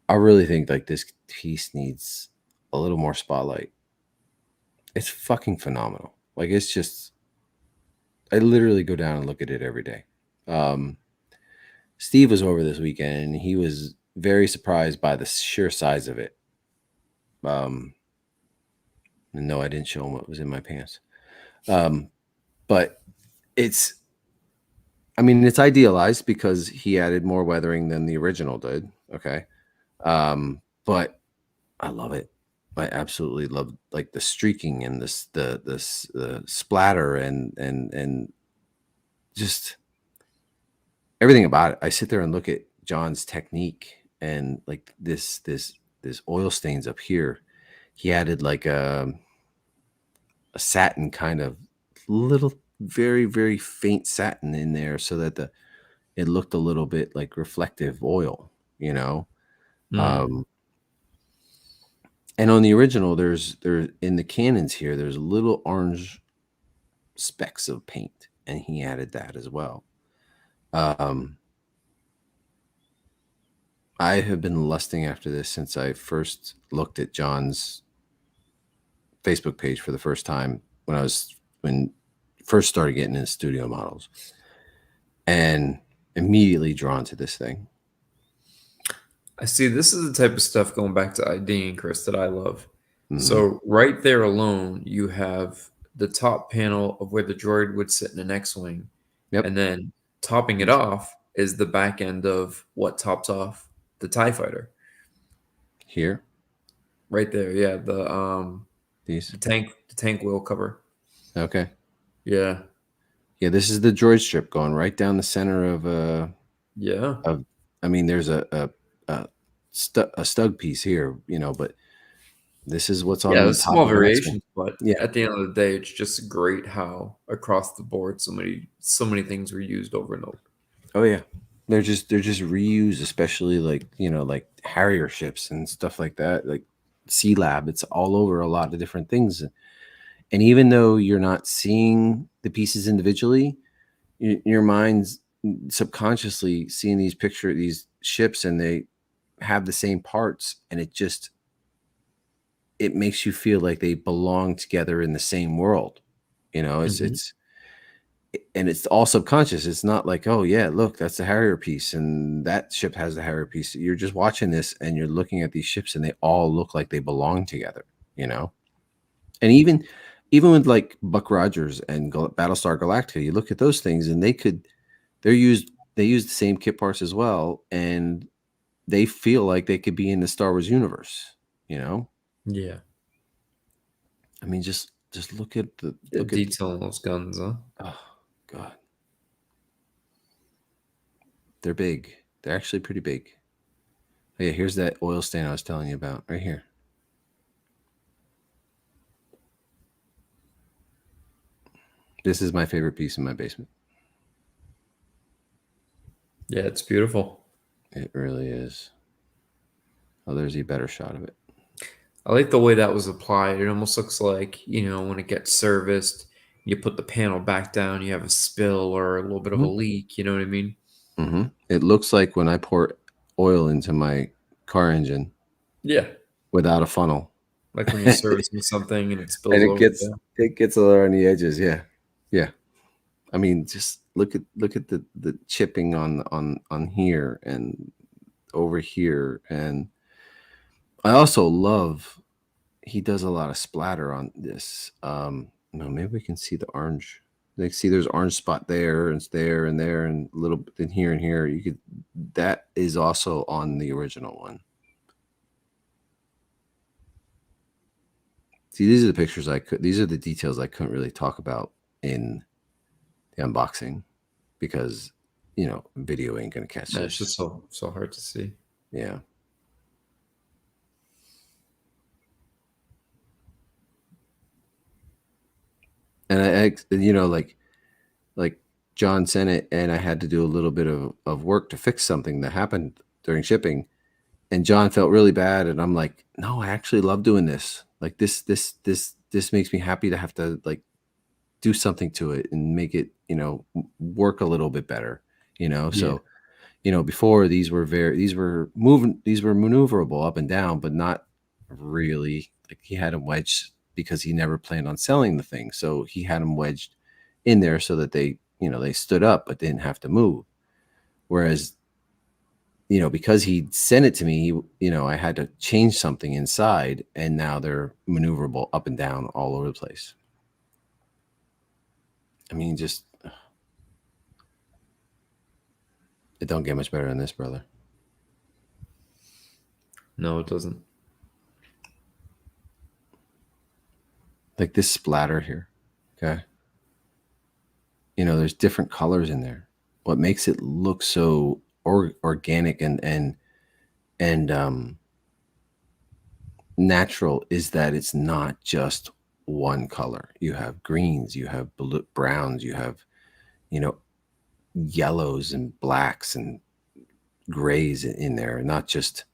I really think like this piece needs a little more spotlight. It's fucking phenomenal. Like it's just, I literally go down and look at it every day. Steve was over this weekend and he was very surprised by the sheer size of it. And no, I didn't show him what was in my pants. But it's idealized because he added more weathering than the original did. Okay. But I love it. I absolutely love like the streaking and the splatter and just everything about it. I sit there and look at John's technique and like this oil stains up here. He added like a satin kind of little, very, very faint satin in there so that it looked a little bit like reflective oil, and on the original, there in the cannons here, there's little orange specks of paint, and he added that as well. I have been lusting after this since I first looked at John's Facebook page for the first time when first started getting into studio models, and immediately drawn to this thing. I see. This is the type of stuff, going back to ID and Chris, that I love. Mm-hmm. So right there alone, you have the top panel of where the droid would sit in an X-wing. Yep. And then topping it off is the back end of what tops off the TIE fighter. Here? Right there, yeah. The tank wheel cover. Okay. Yeah. Yeah, this is the droid strip going right down the center Yeah. of. I mean, there's a a stug piece here, but this is what's Yeah, on the there's top small of the next one. variations, but Yeah. at the end of the day, it's just great how across the board so many things were used over and over. Oh yeah. They're just reused, especially like Harrier ships and stuff like that, like Sea Lab. It's all over a lot of different things. And even though you're not seeing the pieces individually, your mind's subconsciously seeing these ships, and they have the same parts, and it makes you feel like they belong together in the same world. It's Mhm. and it's all subconscious. It's not like, oh yeah, look, that's the Harrier piece and that ship has the Harrier piece. You're just watching this and you're looking at these ships and they all look like they belong together, you know? And even with like Buck Rogers and Battlestar Galactica, you look at those things and they use the same kit parts as well, and they feel like they could be in the Star Wars universe, you know? Yeah. I mean, just look at the Yeah, look at detail on those guns, huh? oh god. They're big. They're actually pretty big. Oh, yeah, here's that oil stain I was telling you about right here. This is my favorite piece in my basement. Yeah, it's beautiful. It really is. Oh, there's a better shot of it. I like the way that was applied. It almost looks like, when it gets serviced, you put the panel back down, you have a spill or a little bit of a Hmm. leak, you know what I mean? It looks like when I pour oil into my car engine Yeah. without a funnel, Like when you're and servicing something and it spills it over. gets Yeah. it gets a little on the edges. Yeah, yeah. I mean, just look at the chipping on here and over here, and I also love he does a lot of splatter on this. No, maybe we can see the orange. Like, see, there's orange spot there, and it's there, and there, and a little bit in here and here. You could that is also on the original one. See, these are the pictures I could. These are the details I couldn't really talk about in the unboxing because video ain't gonna catch Yeah, it's this. just so hard to see. Yeah. And like John sent it, and I had to do a little bit of work to fix something that happened during shipping. And John felt really bad, and I'm like, no, I actually love doing this. Like this makes me happy to have to like do something to it and make it work a little bit better. Yeah. So before these were maneuverable up and down, but not really. Like, he had them wedged because he never planned on selling the thing, so he had them wedged in there so that they stood up but didn't have to move. Whereas because he sent it to me, I had to change something inside, and now they're maneuverable up and down all over the place. I mean, just it don't get much better than this, brother. No, it doesn't. Like this splatter here. Okay. There's different colors in there. What makes it look so organic and natural is that it's not just one color. You have greens, you have browns, you have you know yellows and blacks and grays in there, not just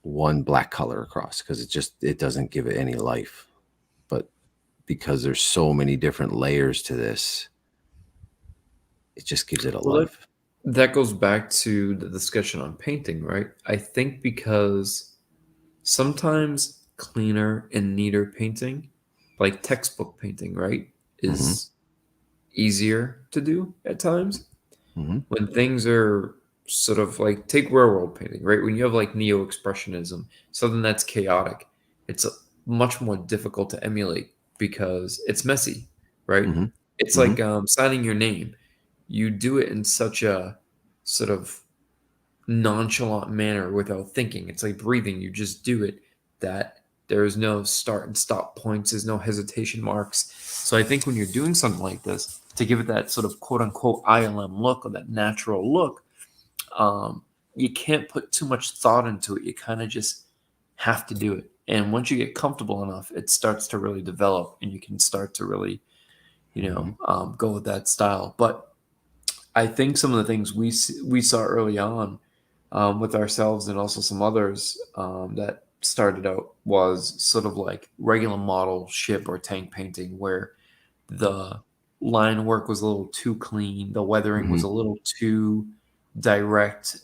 one black color across, because it doesn't give it any life. But because there's so many different layers to this, it just gives it a Well, that life. that goes back to the discussion on painting, right? I think because sometimes cleaner and neater painting, like textbook painting, right, Hmm. is easier to do at times. Hmm. When things are sort of like take real world painting, right? When you have like neo expressionism, something that's chaotic, it's much more difficult to emulate because it's messy, right? Hmm. It's Hmm. like signing your name. You do it in such a sort of nonchalant manner without thinking. It's like breathing. You just do it. That There's no start and stop points. There's no hesitation marks. So I think when you're doing something like this, to give it that sort of quote unquote ILM look or that natural look, you can't put too much thought into it. You kind of just have to do it. And once you get comfortable enough, it starts to really develop, and you can start to really, go with that style. But I think some of the things we saw early on with ourselves and also some others that started out was sort of like regular model ship or tank painting, where the line work was a little too clean, the weathering was a little too direct,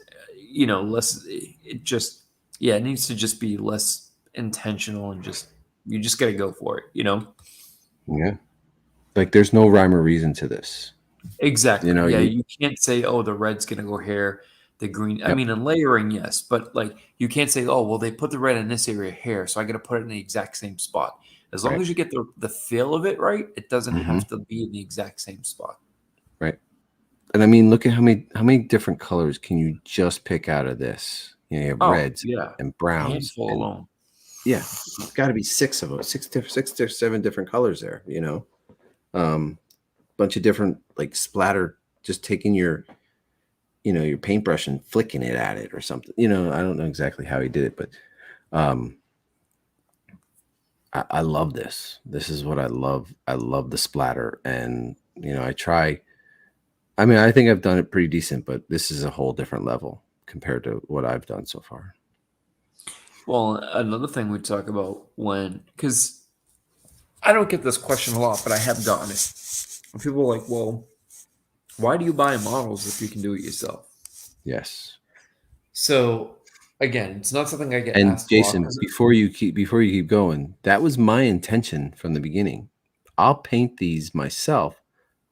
less. It just, yeah, it needs to just be less intentional, and you just got to go for it, Yeah. Like there's no rhyme or reason to this. Exactly. Yeah, You, you can't say, "Oh, the red's gonna go here, the green." I yep. mean, in layering, yes, but like you can't say, "Oh, well, they put the red in this area here, so I got to put it in the exact same spot." As long Right. as you get the feel of it right, it doesn't Hmm. have to be in the exact same spot. Right. And I mean, look at how many different colors can you just pick out of this? You have Oh, reds yeah, and a browns, handful and alone. yeah, it's got to be six of them, six or seven different colors there. Bunch of different like splatter. Just taking your paintbrush and flicking it at it or something. I don't know exactly how he did it, but um, I love this. This is what I love. I love the splatter, and I try. I mean, I think I've done it pretty decent, but this is a whole different level compared to what I've done so far. Well, another thing we talk about because I don't get this question a lot, but I have gotten it. People are like, "Well, why do you buy models if you can do it yourself?" Yes. So again, it's not something I get And asked a lot. Jason, before you keep going, that was my intention from the beginning. I'll paint these myself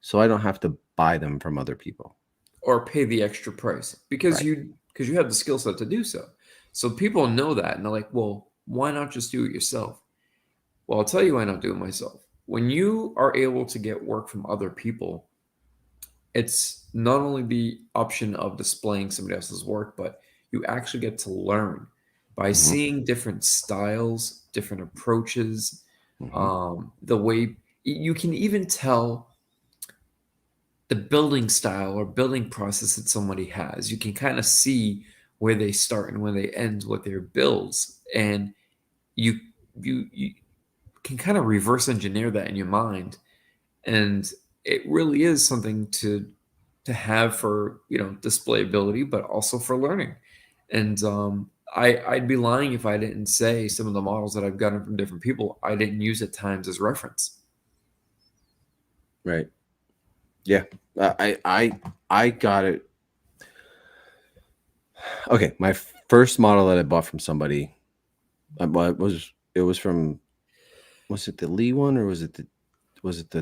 so I don't have to buy them from other people. Or pay the extra price because Right. you have the skill set to do so. So people know that, and they're like, "Well, why not just do it yourself?" Well, I'll tell you why not do it myself. When you are able to get work from other people, it's not only the option of displaying somebody else's work, but you actually get to learn by Hmm. seeing different styles, different approaches, Hmm. the way you can even tell the building style or building process that somebody has. You can kind of see where they start and where they end with their builds, and you you can kind of reverse engineer that in your mind, and it really is something to have for displayability, but also for learning. And I'd be lying if I didn't say some of the models that I've gotten from different people I didn't use at times as reference. Right. Yeah. I got it. Okay, my first model that I bought from somebody, it was from, was it the Lee one, or was it the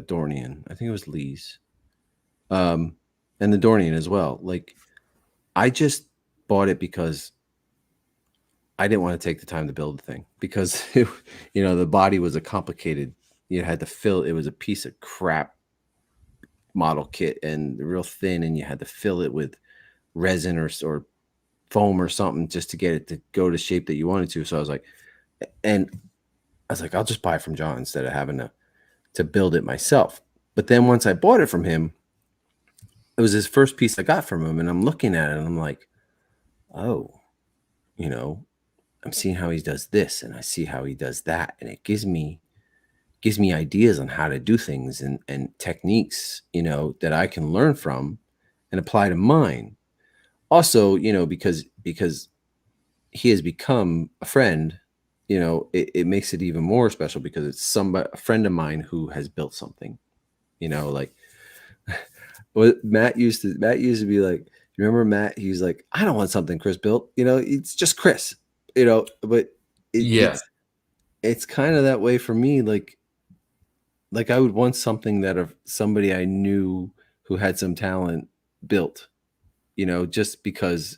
Dornian? I think it was Lee's. And the Dornian as well. Like I just bought it because I didn't want to take the time to build the thing, because the body was a complicated. You had to fill. It was a piece of crap model kit and real thin, and you had to fill it with resin or foam or something just to get it to go to shape that you wanted to. So I was like, I'll just buy it from John instead of having to build it myself. But then once I bought it from him, it was his first piece I got from him, and I'm looking at it and I'm like, oh, you know, I'm seeing how he does this and I see how he does that, and it gives me ideas on how to do things and techniques, that I can learn from and apply to mine. Also, because he has become a friend, it makes it even more special because it's a friend of mine who has built something, like what Matt used to be like. You remember Matt? He's like, I don't want something Chris built. It's just Chris. But it, Yeah, it's kind of that way for me. Like I would want something that of somebody I knew who had some talent built. Just because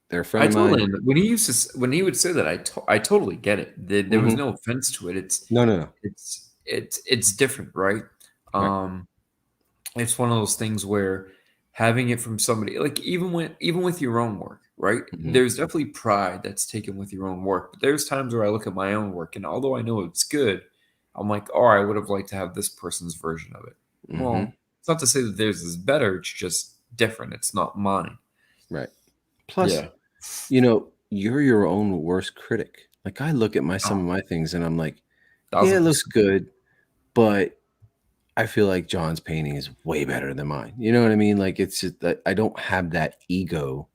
they're a friend I of totally mine. when he would say that, I totally get it. There was Hmm. no offense to it. No, no, no. It's different, right? Right. Um, it's one of those things where having it from somebody, like even with your own work, right? Mhm. There's definitely pride that's taken with your own work. But there's times where I look at my own work, and although I know it's good, I'm like, oh, I would have liked to have this person's version of it. Mhm. Well, it's not to say that theirs is better, it's just different. It's not mine. Right. Plus, Yeah. you're your own worst critic. Like I look at some Oh, of my things and I'm like, yeah, it looks 1000%. good, but I feel like John's painting is way better than mine. You know what I mean? Like it's just that I don't have that ego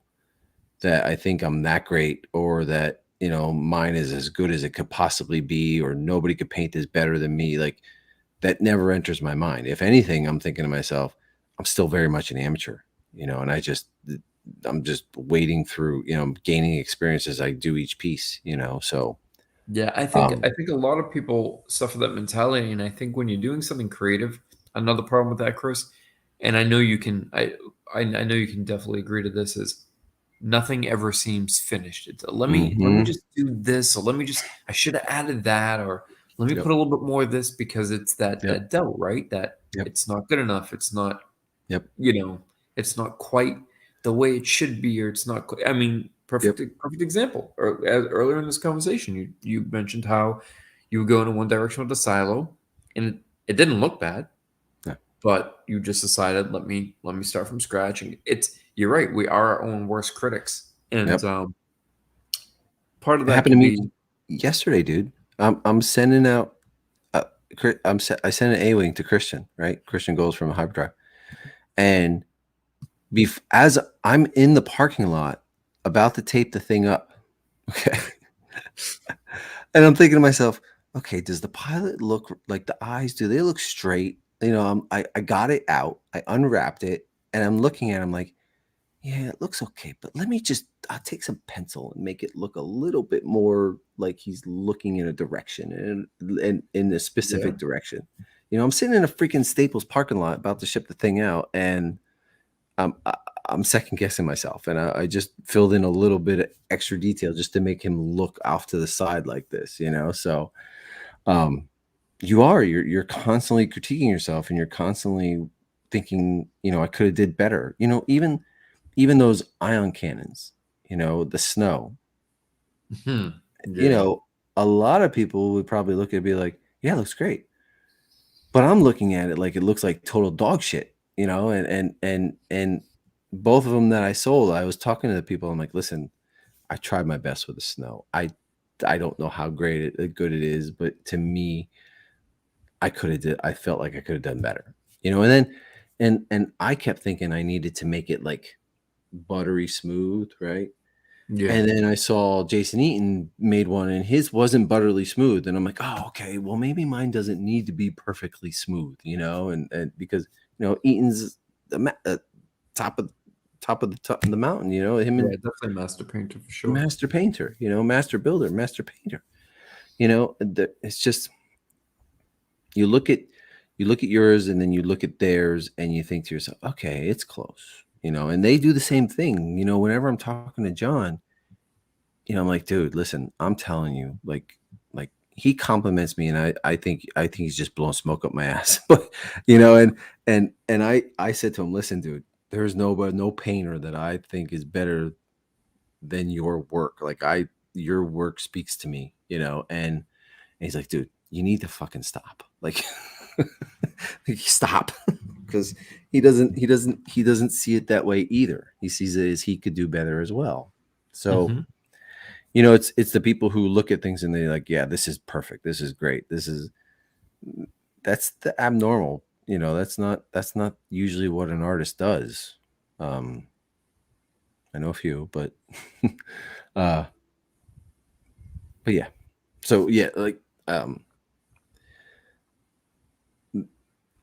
that I think I'm that great or that, mine is as good as it could possibly be or nobody could paint this better than me. Like that never enters my mind. If anything, I'm thinking to myself, I'm still very much an amateur, and I'm just wading through, gaining experience as I do each piece, so Yeah, I think um I think a lot of people suffer that mentality, and I think when you're doing something creative, another problem with that, Chris, and I know you can, I know you can definitely agree to this is nothing ever seems finished. It's let me mhm. just do this, or let me just I should have added that, or let me Yep. put a little bit more of this because it's Yep. that doubt, right? That Yep. it's not good enough. It's not Yep. you know, it's not quite the way it should be, or it's not. I mean, Yep. perfect example. Earlier in this conversation, you mentioned how you would go in one direction with the silo, and it didn't look bad, Yeah. but you just decided let me start from scratch. And it's you're right. We are our own worst critics, and Yep. part of It that happened to can me be yesterday, dude. I'm sending out I sent an A-wing to Christian, right? Christian goes from a hyperdrive. And as I'm in the parking lot about to tape the thing up, okay. And I'm thinking to myself, okay, does the pilot look like the eyes? Do they look straight? I got it out. I unwrapped it and I'm looking at him like, yeah, it looks okay, but I'll take some pencil and make it look a little bit more like he's looking in a direction and in a yeah specific direction. I'm sitting in a freaking Staples parking lot about to ship the thing out and I'm I, I'm second guessing myself, and I just filled in a little bit of extra detail just to make him look off to the side like this. So, um, you're constantly critiquing yourself, and you're constantly thinking, I could have did better. Even those ion cannons, the snow. Mhm. You yeah know, a lot of people would probably look at it and be like, "Yeah, it looks great," but I'm looking at it like it looks like total dog shit. And both of them that I sold, I was talking to the people. I'm like, listen, I tried my best with the snow. I don't know how good it is, but to me, I felt like I could have done better. And then and I kept thinking I needed to make it like buttery smooth, right? yeah And then I saw Jason Eaton made one and his wasn't butterly smooth. And I'm like, oh, okay, well, maybe mine doesn't need to be perfectly smooth, and because, Eaton's the top of top of the mountain, him yeah and definitely master painter for sure. master painter, master builder, master painter, it's just, you look at yours and then you look at theirs and you think to yourself, okay, it's close, and they do the same thing, whenever I'm talking to John. I'm like, dude, listen, I'm telling you, like he compliments me, and I think he's just blowing smoke up my ass. But and I said to him, listen, dude, there's no painter that I think is better than your work. Like your work speaks to me, and he's like, dude, you need to fucking stop. Like, stop. Because he doesn't see it that way either. He sees it as he could do better as well. So Hmm. it's the people who look at things and they're like, yeah, this is perfect. This is great. That's the abnormal. That's not usually what an artist does. Um, I know a few, but uh, but yeah. So yeah, like um,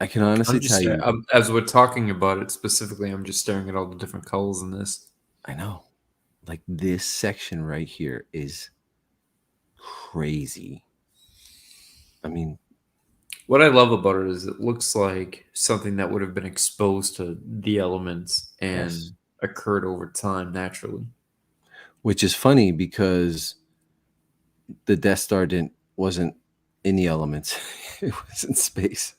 I can honestly I'm tell just you, as we're talking about it specifically, I'm just staring at all the different colors in this. I know, like this section right here is crazy. I mean, What I love about it is it looks like something that would have been exposed to the elements yes, and occurred over time naturally. which is funny because the Death Star wasn't in the elements. It was in space,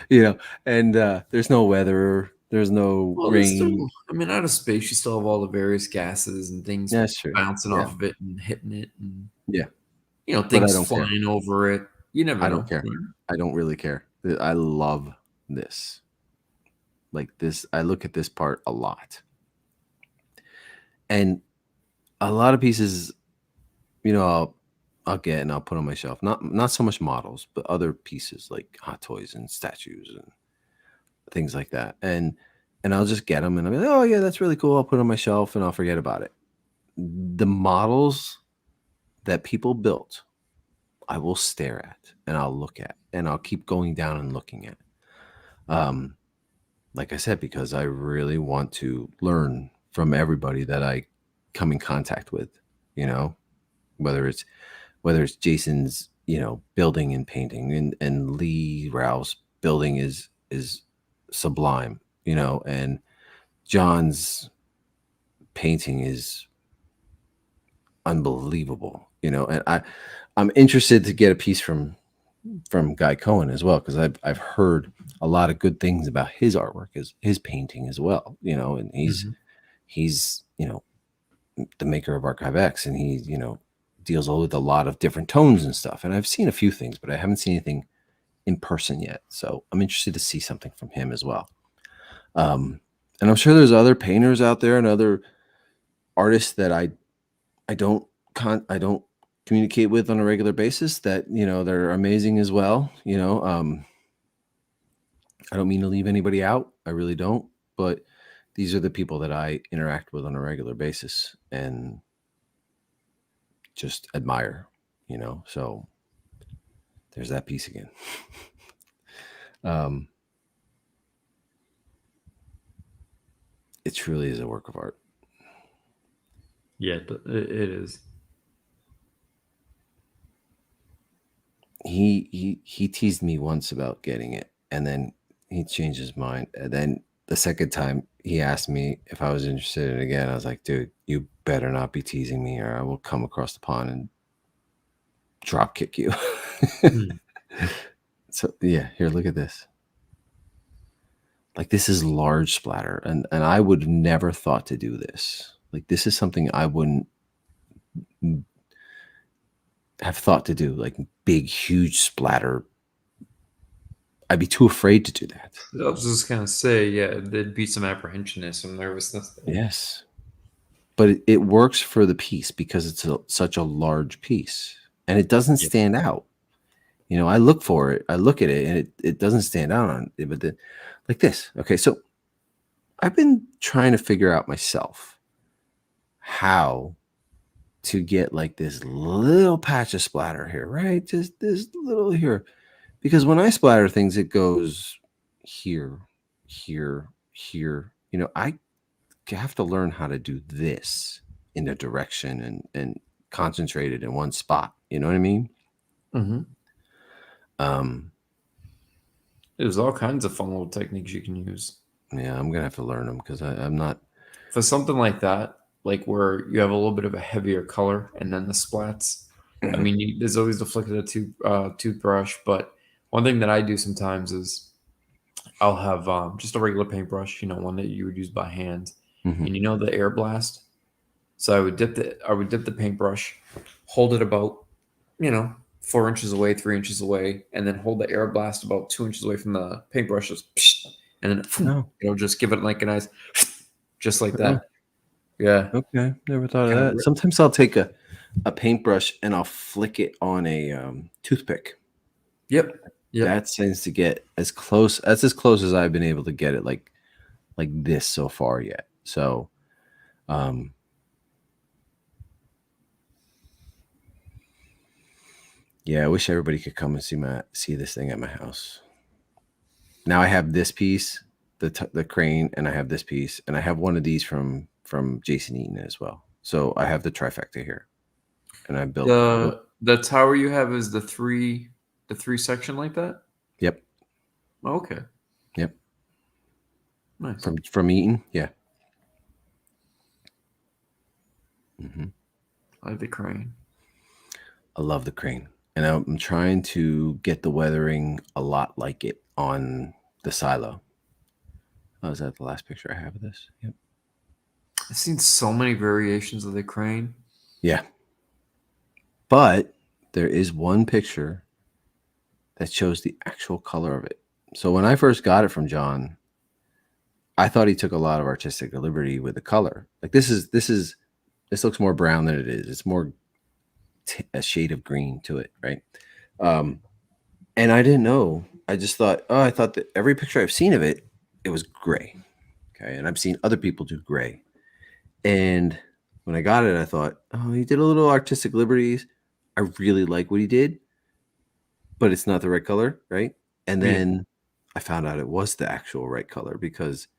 you know, and there's no weather, There's no Well, there's rain. still, I mean, out of space, you still have all the various gases and things That's true. bouncing Yeah. off of it and hitting it, and Yeah. But I things don't care. flying over it. You never I know. don't care. I don't really care. I love this. Like this, I look at this part a lot. And a lot of pieces, I'll get and I'll put on my shelf. Not so much models, but other pieces like hot toys and statues and things like that. And I'll just get them and I'll be like, oh yeah, that's really cool. I'll put it on my shelf and I'll forget about it. The models that people built, I will stare at and I'll look at and I'll keep going down and looking at. Like I said, because I really want to learn from everybody that I come in contact with, whether it's Jason's, building and painting, and Lee Ralph's building is sublime, and John's painting is unbelievable, and I'm interested to get a piece from Guy Cohen as well, because I've heard a lot of good things about his artwork, his painting as well, and he's the maker of Archive X, and he deals with a lot of different tones and stuff. And I've seen a few things, but I haven't seen anything in person yet. So I'm interested to see something from him as well. And I'm sure there's other painters out there and other artists that I don't communicate with on a regular basis that they're amazing as well. I don't mean to leave anybody out. I really don't. But these are the people that I interact with on a regular basis and just admire, so there's that piece again. It truly is a work of art. Yeah, it is. He teased me once about getting it, and then he changed his mind. And then the second time he asked me if I was interested in it again, I was like, dude, you better not be teasing me or I will come across the pond and drop kick you. So yeah, here, look at this. Like, this is large splatter, and I would have never thought to do this. Like, this is something I wouldn't have thought to do, like big, huge splatter. I'd be too afraid to do that. I was just gonna say, yeah, there'd be some apprehension and some nervousness there. Yes, but it works for the piece because it's such a large piece, and it doesn't stand out. I look for it. I look at it, and it doesn't stand out on it. But like this. Okay, so I've been trying to figure out myself how to get like this little patch of splatter here, right? Just this little here. Because when I splatter things, it goes here, here, here. I have to learn how to do this in a direction and concentrate it in one spot. You know what I mean? Mm-hmm. There's all kinds of fun little techniques you can use. Yeah, I'm gonna have to learn them because I'm not. For something like that, like where you have a little bit of a heavier color and then the splats. I mean, there's always the flick of the toothbrush, but one thing that I do sometimes is I'll have just a regular paintbrush, one that you would use by hand, and the air blast. So I would dip the paintbrush, hold it about 4 inches away, 3 inches away, and then hold the air blast about 2 inches away from the paintbrush, and then it'll just give it like a nice, just like that. Yeah. Okay, never thought of that. Sometimes I'll take a paintbrush and I'll flick it on a toothpick. Yep. That seems to get as close as I've been able to get it, like this so far yet. So, yeah, I wish everybody could come and see this thing at my house. Now I have this piece, the crane, and I have this piece, and I have one of these from Jason Eaton as well. So I have the trifecta here, and I built the tower you have is the three section like that. Yep. Oh, okay. Yep. Nice. From Eaton, yeah. I like the crane. I love the crane, and I'm trying to get the weathering a lot like it on the silo. Oh, is that the last picture I have of this? Yep. I've seen so many variations of the crane. Yeah. But there is one picture that shows the actual color of it. So when I first got it from John, I thought he took a lot of artistic liberty with the color. Like this looks more brown than it is. It's more a shade of green to it, right? And I didn't know. I just thought, I thought that every picture I've seen of it, it was gray. Okay. And I've seen other people do gray. And when I got it, I thought, oh, he did a little artistic liberties. I really like what he did, but it's not the right color, right? And then I found out it was the actual right color because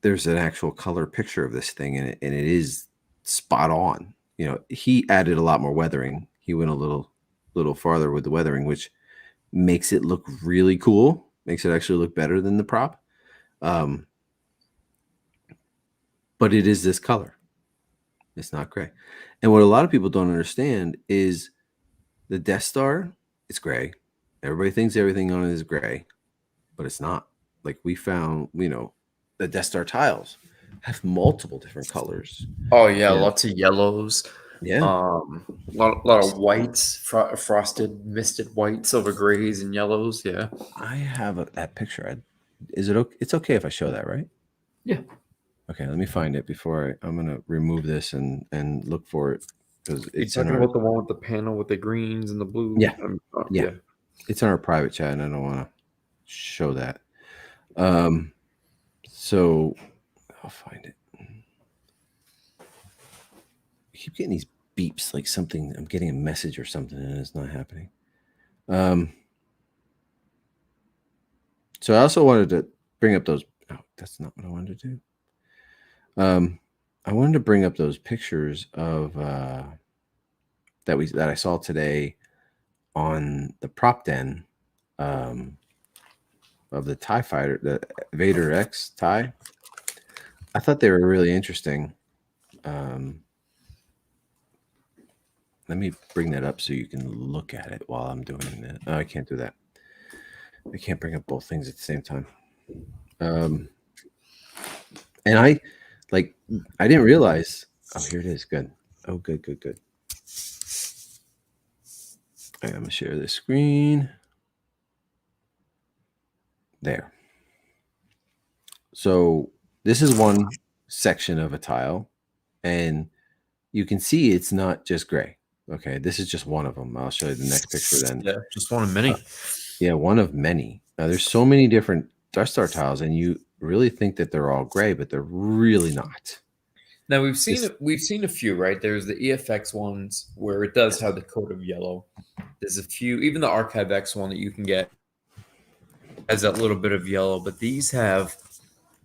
there's an actual color picture of this thing, and it is spot on. You know, he added a lot more weathering. He went a little farther with the weathering, which makes it look really cool. Makes it actually look better than the prop. But it is this color. It's not gray. And what a lot of people don't understand is the Death Star, it's gray. Everybody thinks everything on it is gray, but it's not. Like we found, the Death Star tiles have multiple different colors. Oh yeah, lots of yellows. Yeah. Lot of whites, frosted, misted whites over grays and yellows. Yeah. I have that picture. Is it okay? It's okay if I show that, right? Yeah. Okay, let me find it before I'm gonna remove this and look for it because it's talking about the one with the panel with the greens and the blues. Yeah. Yeah. It's in our private chat, and I don't want to show that. So I'll find it. I keep getting these beeps, like something. I'm getting a message or something, and it's not happening. So I also wanted to bring up those. Oh, that's not what I wanted to do. I wanted to bring up those pictures of that I saw today on the prop den of the TIE fighter, the Vader X TIE. I thought they were really interesting. Let me bring that up so you can look at it while I'm doing that. Oh, I can't do that. I can't bring up both things at the same time. And I didn't realize. Oh, here it is. Good. Oh, good. I'm going to share this screen. There. So this is one section of a tile, and you can see it's not just gray. Okay, this is just one of them. I'll show you the next picture then. Yeah, just one of many. Yeah, one of many. Now, there's so many different Death Star tiles, and you really think that they're all gray, but they're really not. Now we've seen a few, right? There's the EFX ones where it does have the coat of yellow. There's a few, even the Archive X one that you can get has that little bit of yellow, but these have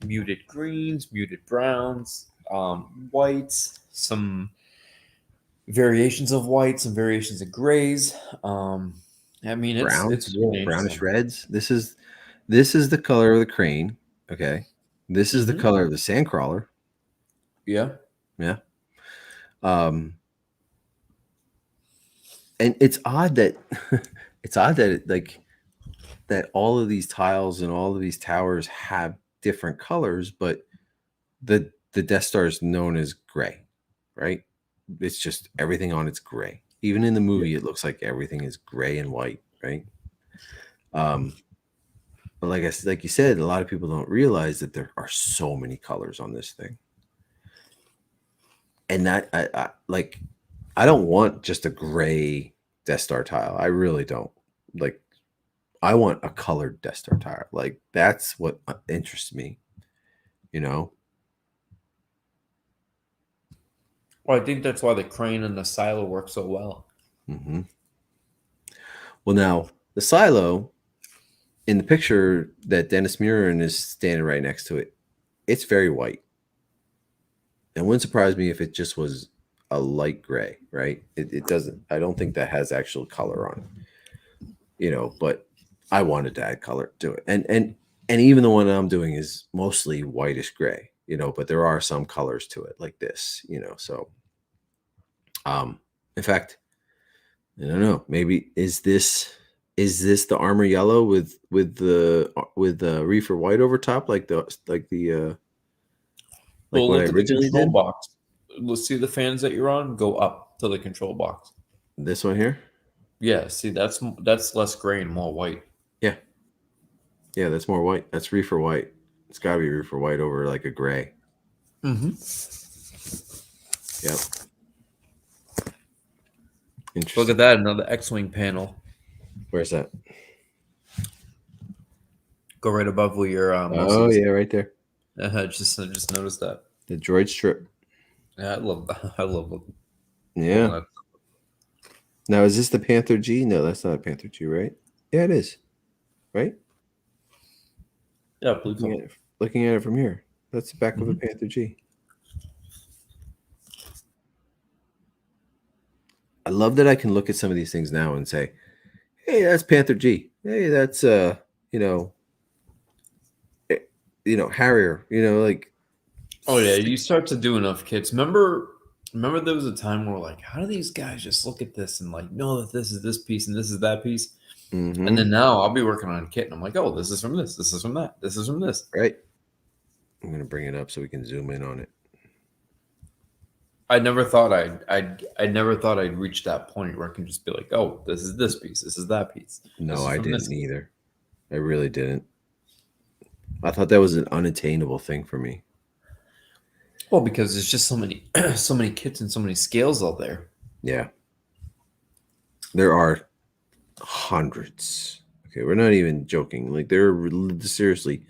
muted greens, muted browns, whites, some variations of whites, some variations of grays. I mean, it's really brownish reds. This is the color of the crane. Okay, this is the color of the sandcrawler. Yeah. And it's odd that that all of these tiles and all of these towers have different colors, but the Death Star is known as gray, right? It's just everything on it's gray. Even in the movie, it looks like everything is gray and white, right? But like you said, a lot of people don't realize that there are so many colors on this thing. And that I don't want just a gray Death Star tile. I really don't. Like, I want a colored Death Star tile. Like, that's what interests me, Well, I think that's why the crane and the silo work so well. Mm-hmm. Well, now the silo in the picture that Dennis Murin is standing right next to it, it's very white. It wouldn't surprise me if it just was a light gray, right? It doesn't. I don't think that has actual color on it, but I wanted to add color to it. And even the one I'm doing is mostly whitish gray, but there are some colors to it like this, so in fact, I don't know, maybe is this Is this the armor yellow with the reefer white over top, like like Well, what I look at the originally control did? box. Let's see the fans that you're on. Go up to the control box. This one here? Yeah, see that's less gray and more white. Yeah. Yeah, that's more white. That's reefer white. It's gotta be reefer white over like a gray. Mm-hmm. Yep. Look Interesting. at that, another X-wing panel. Where's that? Go right above where your mouse Oh is. yeah, right there. Just noticed that. The droid strip. Yeah, I love that. I love it. Yeah. That. Now is this the Panther G? No, that's not a Panther G, right? Yeah, it is. Right? Yeah, I believe so. Looking at it from here. That's the back of a Mhm. Panther G. I love that I can look at some of these things now and say, "Hey, that's Panther G. Hey, that's you know, eh, Harrier." Like Oh yeah, you start to do enough kits. Remember there was a time where like, how do these guys just look at this and like know that this is this piece and this is that piece? And then now I'll be working on a kit and I'm like, oh, this is from this is from that, this is from this. Right. I'm gonna bring it up so we can zoom in on it. I never thought I'd reach that point where I can just be like, oh, this is this piece, this is that piece. No, I didn't either. I really didn't. I thought that was an unattainable thing for me. Well, because there's just so many so many kits and so many scales out there. Yeah. There are hundreds. Okay, we're not even joking. Like there are seriously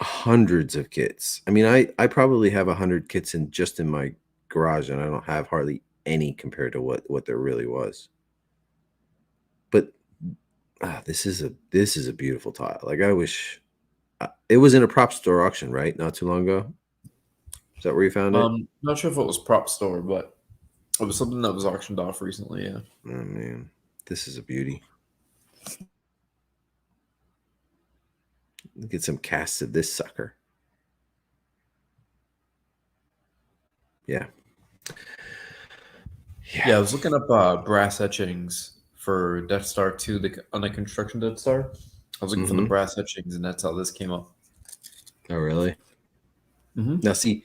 hundreds of kits. I mean, I probably have 100 kits in my garage, and I don't have hardly any compared to what there really was. But this is a beautiful tile. Like I wish it was in a prop store auction, right? Not too long ago. Is that where you found it? Not sure if it was prop store, but it was something that was auctioned off recently. Yeah. Oh man, this is a beauty. Get some casts of this sucker. Yeah. Yeah, I was looking up brass etchings for Death Star 2, the under construction Death Star. I was looking for the brass etchings, and that's how this came up. Oh, really? Mm-hmm. Now, see,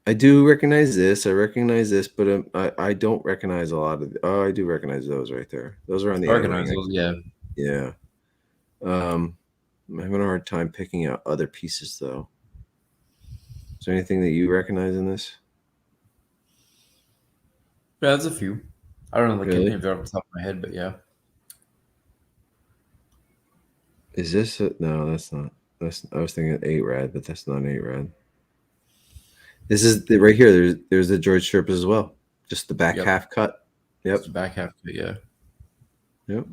I do recognize this. I recognize this, but I don't recognize a lot of. Oh, I do recognize those right there. Those are on the. I recognize those, yeah. Yeah. I'm having a hard time picking out other pieces, though. Is there anything that you recognize in this? Yeah, there's a few. I don't know the kit Really? names off the top of my head, but yeah. Is this no? That's not. I was thinking 8 rad, but that's not 8 rad. This is right here. There's the George strip as well. Just the back half cut. Yep. It's the back half, but yeah. Yep.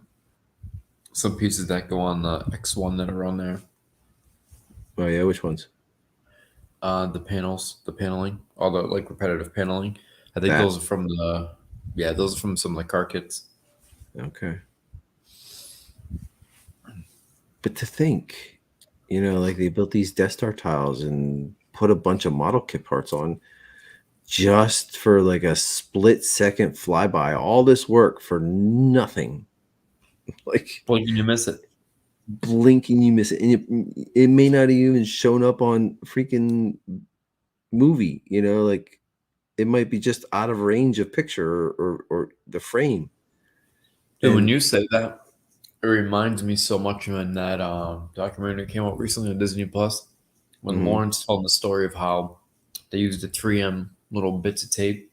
Some pieces that go on the X1 that are on there. Oh yeah, which ones? The panels, the paneling, all the like repetitive paneling. I think those are from those are from some of the car kits. Okay. But to think, like they built these Death Star tiles and put a bunch of model kit parts on just for like a split second flyby, all this work for nothing. Like blinking, you miss it. Blinking, you miss it. And it may not even shown up on freaking movie, like it might be just out of range of picture or the frame. And when you say that, it reminds me so much when that documentary came out recently on Disney Plus, when Lawrence told the story of how they used the 3M little bits of tape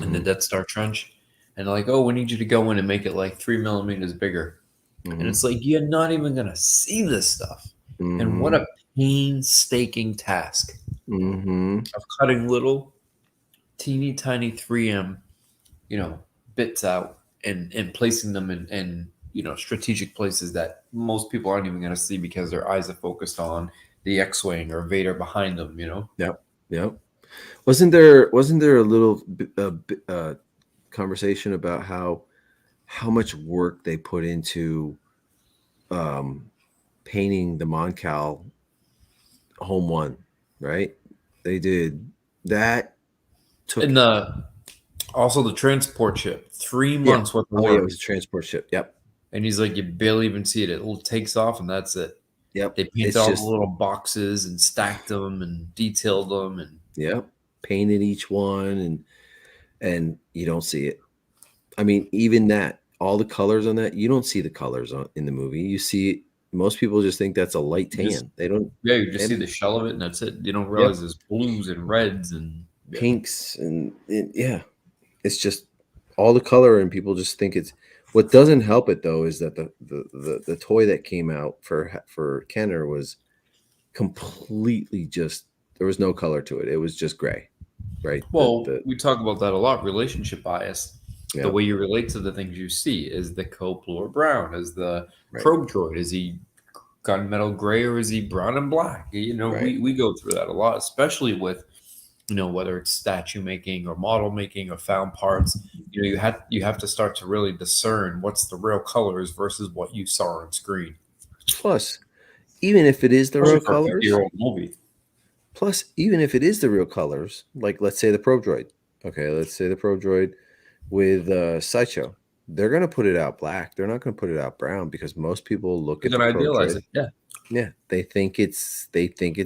in the Death Star trench, and they're like, "Oh, we need you to go in and make it like 3 millimeters bigger," and it's like you're not even gonna see this stuff. And what a painstaking task of cutting little teeny tiny 3M, bits out and placing them in strategic places that most people aren't even going to see because their eyes are focused on the X-wing or Vader behind them. Yep. Wasn't there a little conversation about how much work they put into painting the Moncal Home One, right? They did that. And also the transport ship, 3 months worth of work. Yeah, it was a transport ship. Yep. and he's like, you barely even see it. It takes off, and that's it. Yep. They painted It's all the just little boxes and stacked them and detailed them, and yep. Painted each one and you don't see it. I mean, even that, all the colors on that, you don't see the colors in the movie. You see most people just think that's a light you just tan. They don't you just they see don't the shell of it, and that's it. You don't yep. realize there's blues and reds and Pinks and yeah. It's just all the color and people just think it's what doesn't help it though is that the toy that came out for Kenner was completely just there was no color to it. It was just gray, right? Well, The we talk about that a lot. Relationship bias. The yeah, way you relate to the things you see is the coat blue or brown. Is the right, probe droid? Is he gunmetal gray or is he brown and black? You know, right. we go through that a lot, especially with whether it's statue making or model making or found parts. You have to start to really discern what's the real colors versus what you saw on screen. Plus, even if it is the real Especially for a 50 colors, year old movie. plus even if it is the real colors, like let's say the probe droid. Okay, let's say the probe droid with Sideshow. They're gonna put it out black. They're not gonna put it out brown because most people look They're at the gonna probe idealize droid. it, yeah. Yeah, they think it's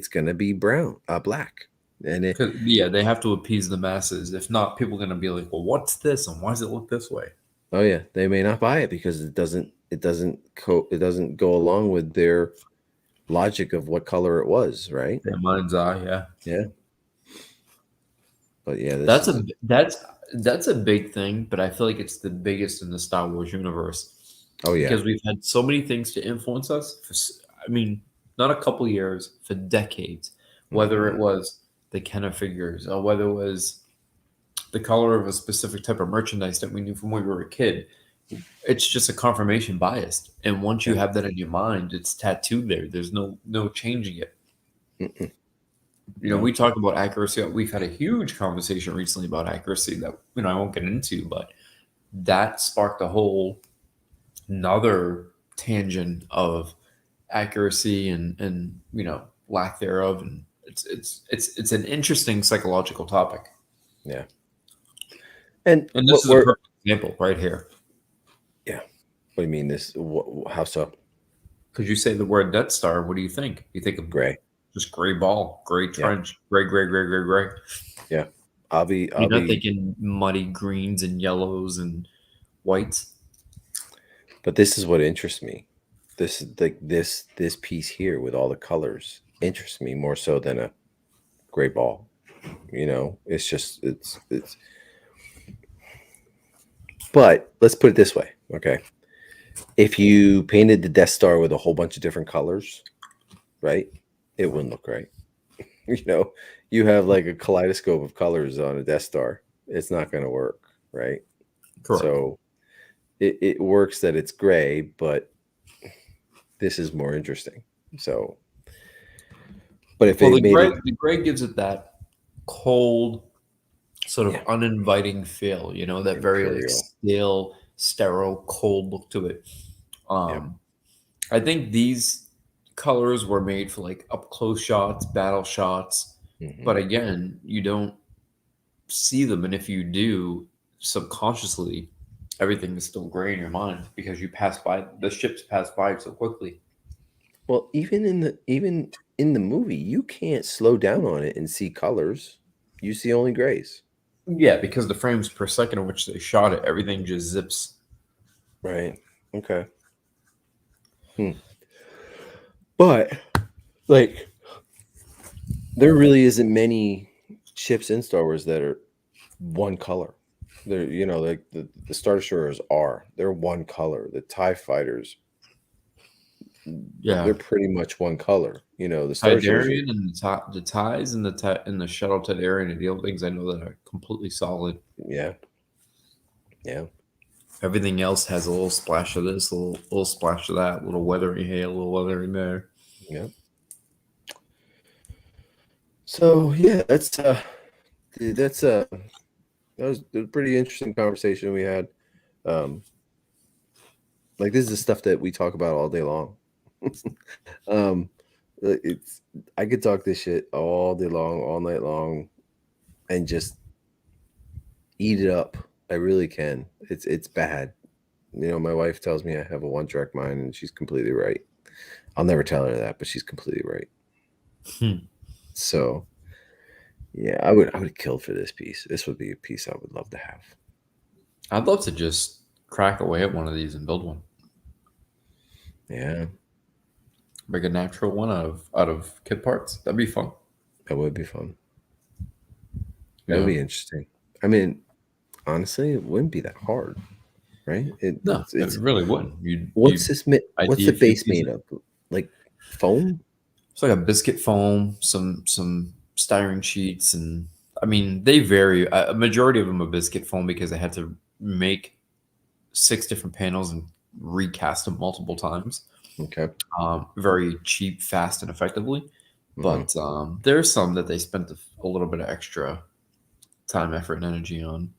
gonna be brown, black, and it. 'Cause, yeah, they have to appease the masses. If not, people are gonna be like, "Well, what's this, and why does it look this way?" Oh yeah, they may not buy it because it doesn't go along with their logic of what color it was, right? Their mind's eye, yeah. Yeah, but yeah, this That's is a that's a big thing, but I feel like it's the biggest in the Star Wars universe oh yeah, because we've had so many things to influence us. I mean, not a couple years, for decades. Whether hmm it was the Kenner figures or whether it was the color of a specific type of merchandise that we knew from when we were a kid, it's just a confirmation bias. And once you yeah, have that in your mind, it's tattooed there. There's no changing it. mm-mm, no, We talk about accuracy. We've had a huge conversation recently about accuracy that I won't get into, but that sparked a whole another tangent of accuracy and lack thereof, and it's an interesting psychological topic. yeah, and And this what is a we're perfect example right here. yeah. What do you mean this? How so? Because you say the word Death Star, what do you think? You think of Gray, just gray ball, gray yeah, trench, gray, gray, gray, gray, gray. yeah. I'll You're not be, thinking muddy greens and yellows and whites. but this is what interests me. This is like this piece here with all the colors interests me more so than a gray ball. It's just it's but let's put it this way, okay? If you painted the Death Star with a whole bunch of different colors, right? It wouldn't look right. You know, you have like a kaleidoscope of colors on a Death Star. It's not going to work, right? Correct. So it works that it's gray, but this is more interesting. So, but if Well, they the made gray it, the gray gives it that cold, sort of yeah, uninviting feel. That very like imperial, stale, sterile, cold look to it. yeah, I think these colors were made for like up close shots, battle shots. But hmm again, you don't see them, and if you do, subconsciously, everything is still gray in your mind because the ships pass by so quickly. well, even in the movie, you can't slow down on it and see colors. You see only grays, Yeah, because the frames per second in which they shot it, everything just zips. right? Okay. Hmm. But like there really isn't many ships in Star Wars that are one color. They're like the Star Destroyers are. They're one color. The TIE fighters, Yeah, they're pretty much one color. The Star Destroyers are Tidarian and the ties and the shuttle Tidarian are the only things I know that are completely solid. yeah, yeah, Everything else has a little splash of this, a little splash of that, a little weathering here, a little weathering there. yeah. So yeah, that's that was a pretty interesting conversation we had. Um, like this is the stuff that we talk about all day long. um, it's I could talk this shit all day long, all night long, and just eat it up. I really can. It's bad. My wife tells me I have a one-track mind, and she's completely right. I'll never tell her that, but she's completely right. So, yeah, I would kill for this piece. This would be a piece I would love to have. I'd love to just crack away at one of these and build one. Yeah, Make a natural one out of kit parts. That'd be fun. that would be fun. That would be interesting. I mean, honestly, it wouldn't be that hard, right? No, It's it really wouldn't. what's this? What's the idea a few base made pieces. of? Like foam? It's like a biscuit foam, some styrene sheets, and I mean they vary. A majority of them are biscuit foam because they had to make 6 different panels and recast them multiple times. Okay. Very cheap, fast, and effectively. Mhm. But there's some that they spent a little bit of extra time, effort, and energy on.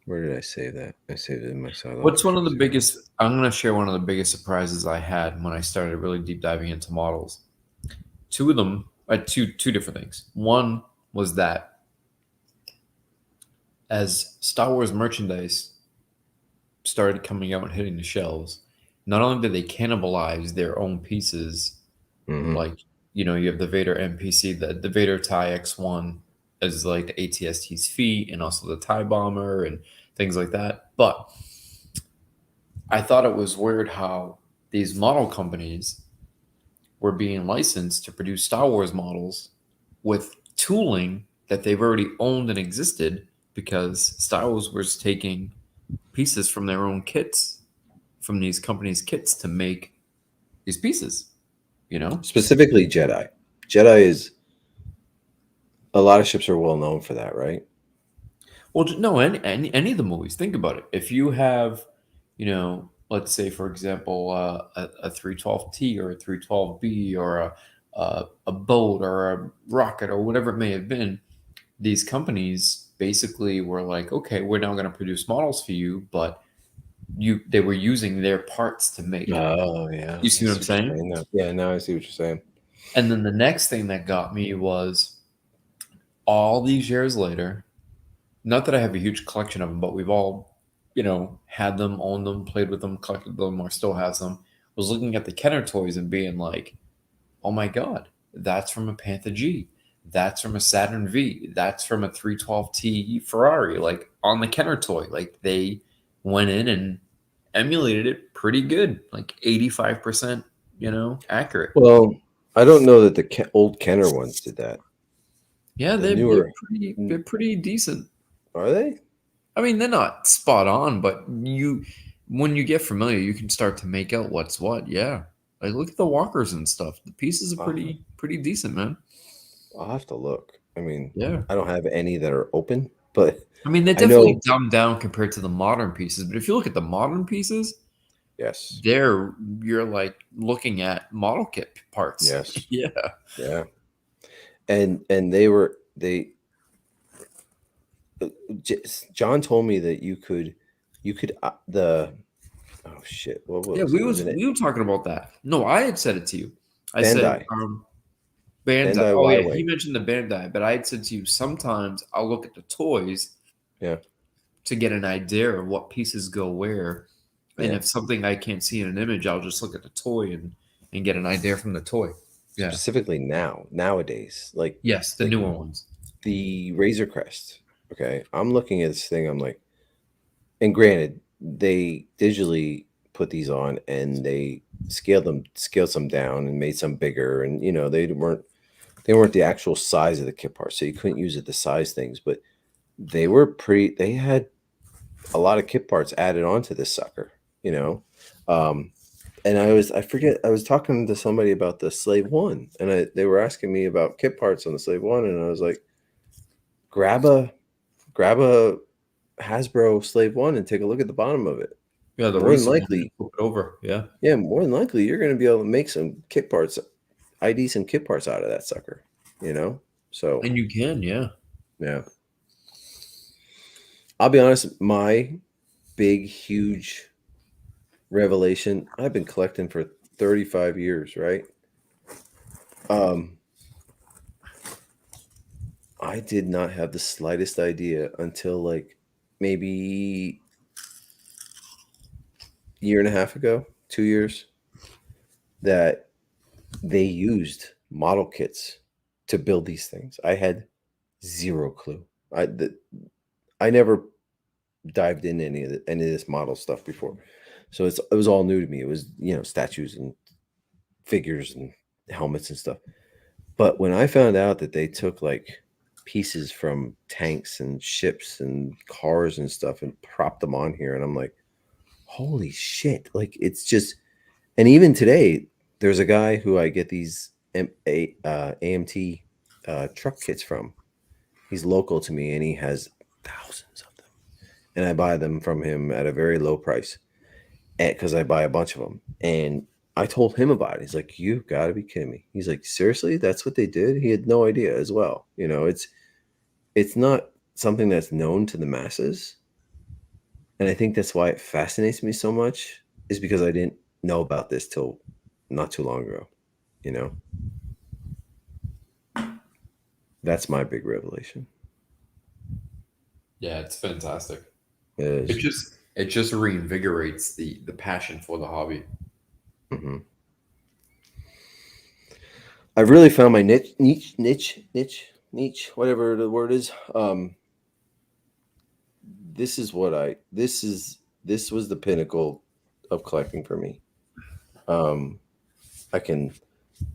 Where did I save that? I saved it in my silo. What's one of the biggest? I'm going to share one of the biggest surprises I had when I started really deep diving into models. Two of them, two different things. One was that as Star Wars merchandise started coming out and hitting the shelves, not only did they cannibalize their own pieces, Mhm. like you have the Vader NPC, the Vader TIE X1 as like the ATST's feet, and also the TIE bomber and things like that. But I thought it was weird how these model companies were being licensed to produce Star Wars models with tooling that they've already owned and existed, because Star Wars was taking pieces from their own kits, from these companies' kits, to make these pieces. Specifically Jedi. Jedi is a lot of ships are well known for that, right? Well, no, any of the movies. Think about it. If you have, let's say for example, a 312T or a 312B or a boat or a rocket or whatever it may have been, these companies basically were like, okay, we're now going to produce models for you, but they were using their parts to make. Oh yeah. You see what I'm saying? Now. Yeah, now I see what you're saying. And then the next thing that got me was all these years later. Not that I have a huge collection of them, but we've all, had them, owned them, played with them, collected them, or still has them. Was looking at the Kenner toys and being like, oh my God, that's from a Panther G. That's from a Saturn V. That's from a 312T Ferrari. Like on the Kenner toy, like they went in and emulated it pretty good, like 85%, accurate. Well, I don't know that the old Kenner ones did that. Yeah, The they're newer they're pretty decent. are they? I mean, they're not spot on, but when you get familiar, you can start to make out what's what. Yeah, like look at the walkers and stuff. The pieces are pretty decent, man. I'll have to look. I mean, Yeah, I don't have any that are open, but I mean they're I know. definitely dumbed down compared to the modern pieces. But if you look at the modern pieces, Yes. you're like looking at model kit parts. Yes. Yeah. Yeah. And they John told me that you could the oh shit, what Yeah, was it? Was it we were talking about that. No, I had said it to you. I said Bandai? Bandai. Bandai Oh yeah, Y-Wing. he mentioned the Bandai, but I had said to you sometimes I'll look at the toys, Yeah. to get an idea of what pieces go where, and Yeah. if something I can't see in an image, I'll just look at the toy and get an idea from the toy. Yeah. Specifically nowadays, like Yes, the like newer ones. the Razor Crest. Okay, I'm looking at this thing. I'm like, and granted, they digitally put these on and they scaled some down and made some bigger, and they weren't the actual size of the kit part, so you couldn't use it to size things. But they had a lot of kit parts added onto this sucker, and I forget, I was talking to somebody about the Slave One, and they were asking me about kit parts on the Slave One, and I was like, grab a Hasbro Slave One and take a look at the bottom of it. Yeah, the More than recent one, likely, flip it over. Yeah. yeah, more than likely you're going to be able to make some kit parts, ID some kit parts out of that sucker, So And you can, yeah. yeah. I'll be honest, my big, huge revelation, I've been collecting for 35 years, right? I did not have the slightest idea until like maybe year and a half ago, 2 years, that they used model kits to build these things. I had zero clue. I never dived in any of this model stuff before, so it was all new to me. It was statues and figures and helmets and stuff. But when I found out that they took like pieces from tanks and ships and cars and stuff and propped them on here, and I'm like, holy shit! Like it's just, and even today, there's a guy who I get these AMT truck kits from. He's local to me, and he has thousands of them, and I buy them from him at a very low price, because I buy a bunch of them. And I told him about it. He's like, "You got to be kidding me!" He's like, "Seriously, that's what they did?" He had no idea as well. It's not something that's known to the masses, and I think that's why it fascinates me so much. Is because I didn't know about this till not too long ago. You know, that's my big revelation. Yeah, it's fantastic. Is It just reinvigorates the passion for the hobby. mhm. I've really found my niche, whatever the word is. This is what this was the pinnacle of collecting for me. Um, I can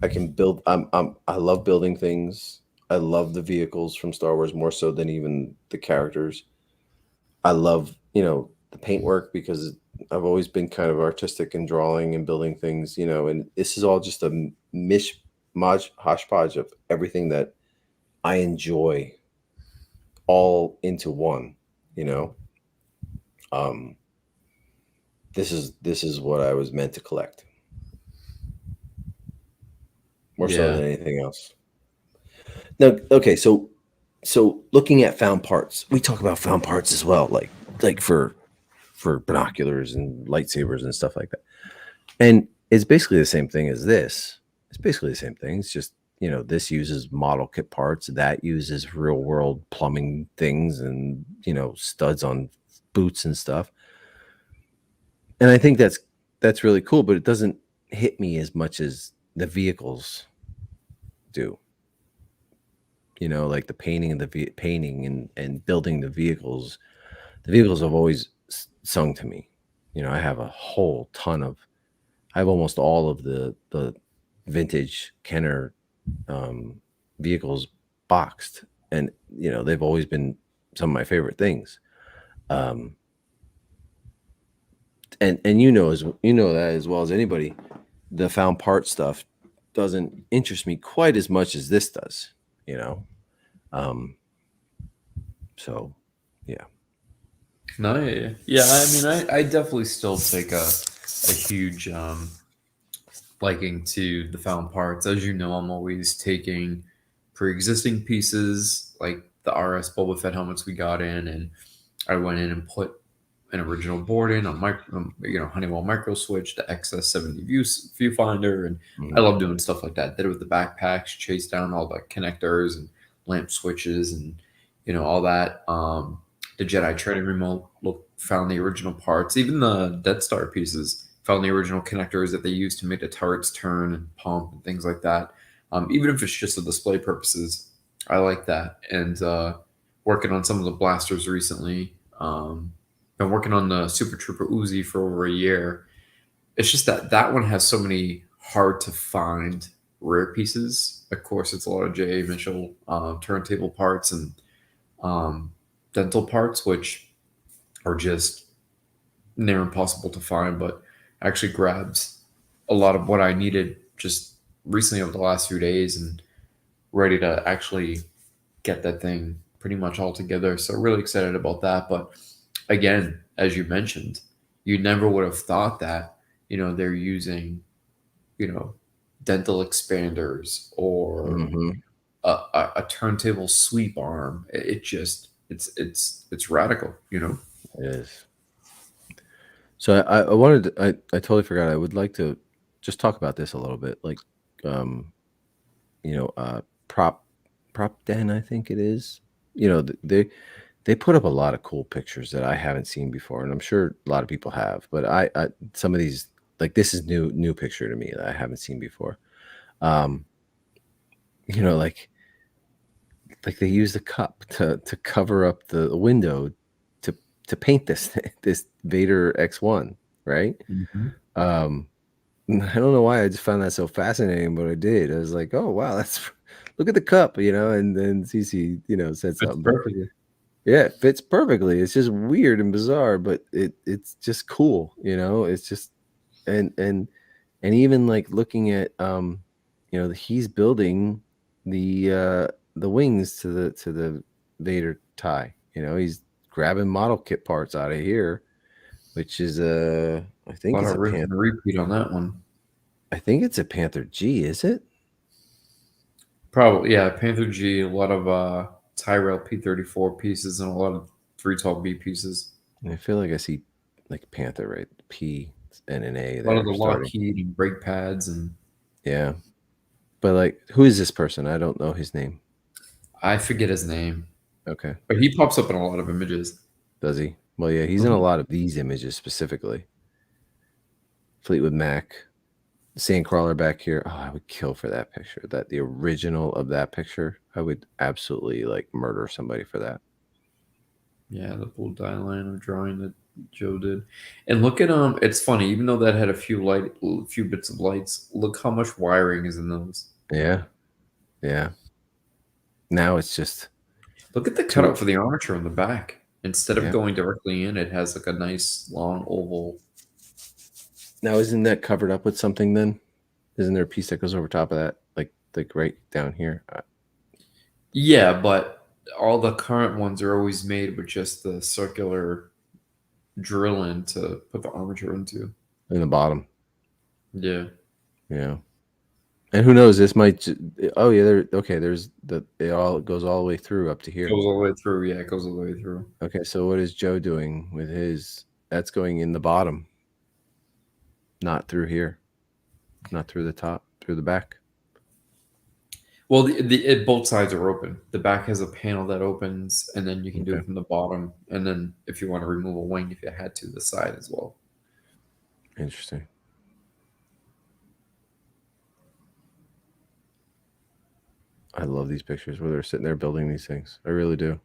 I can build. I love building things. I love the vehicles from Star Wars more so than even the characters. I love the paintwork because I've always been kind of artistic in drawing and building things. And this is all just a hodgepodge of everything that I enjoy all into one. You know, um, this is what I was meant to collect more so Yeah. than anything else. Now, okay, so looking at found parts, we talk about found parts as well, like for binoculars and lightsabers and stuff like that. And it's basically the same thing as this. It's basically the same thing. It's just this uses model kit parts, that uses real world plumbing things, and studs on boots and stuff. And I think that's really cool, but it doesn't hit me as much as the vehicles do. Like the painting and painting and building the vehicles. The vehicles have always sung to me. I have a whole ton of. I have almost all of the vintage Kenner vehicles boxed, and they've always been some of my favorite things. Um, and that as well as anybody, the found part stuff doesn't interest me quite as much as this does. You know, so yeah. No, yeah. I mean, I definitely still take a huge liking to the found parts. As you know, I'm always taking pre-existing pieces like the RS Boba Fett helmets we got in, and I went in and put an original board in on Honeywell micro switch, the XS70 viewfinder, and I Mhm. love doing stuff like that. Did it with the backpacks, chased down all the connectors and lamp switches and all that. The Jedi training remote found the original parts, even the Death Star pieces found the original connectors that they used to make the turrets turn and pump and things like that. Even if it's just for display purposes, I like that. And working on some of the blasters recently. Been working on the Super Trooper Uzi for over a year. It's just that one has so many hard to find rare pieces. Of course, it's a lot of J.A. Mitchell turntable parts and um, dental parts, which are just near impossible to find, but actually grabs a lot of what I needed just recently over the last few days and ready to actually get that thing pretty much all together. So really excited about that. But again, as you mentioned, you never would have thought that, they're using, you know, dental expanders or Mhm. a turntable sweep arm. It just it's radical. It is. So I wanted to, I totally forgot. I would like to just talk about this a little bit, like um, you know, uh, prop prop den. I think it is. They they put up a lot of cool pictures that I haven't seen before, and I'm sure a lot of people have. But I some of these, like, this is new picture to me that I haven't seen before. Um, like they use the cup to cover up the window to paint this this Vader X1, right? Um, I don't know why I just found that so fascinating, but I did. I was like, oh wow, that's look at the cup, and then Cece, said Fits something, but perfectly. yeah, it fits perfectly. It's just weird and bizarre, but it's just cool, It's just and even like looking at he's building the wings to the Vader tie. He's grabbing model kit parts out of here, which is I A think lot it's of a rip Panther. and repeat on that one. I think it's a Panther G, is it? Probably, yeah. Panther G, a lot of Tyrell P34 pieces, and a lot of 312B pieces. I feel like I see like Panther, right? P and an A A lot of there the starting. Lockheed and brake pads, and Yeah. But like, who is this person? I don't know his name. I forget his name, Okay. but he pops up in a lot of images. Does he? Well, yeah, he's in a lot of these images specifically. Fleetwood Mac, Sandcrawler back here. Oh, I would kill for that picture. The original of that picture, I would absolutely like murder somebody for that. Yeah, the full die line of drawing that Joe did. And look at it's funny, even though that had a few bits of lights, look how much wiring is in those. Yeah. Yeah. Now it's just Look at the too. cutout for the armature on the back. Instead of Yeah. going directly in, it has like a nice long oval. Now isn't that covered up with something then? Isn't there a piece that goes over top of that? Like right down here? Yeah, but all the current ones are always made with just the circular drill in to put the armature into. In the bottom. Yeah. Yeah. And who knows, this might oh yeah, there's it all goes all the way through up to here. Goes all the way through. Yeah, it goes all the way through. Okay, so what is Joe doing with his? That's going in the bottom, not through here, not through the top, through the back. Well, both sides are open. The back has a panel that opens, and then you can do it from the bottom. And then if you want to remove a wing, if you had to, the side as well. Interesting. I love these pictures where they're sitting there building these things. I really do.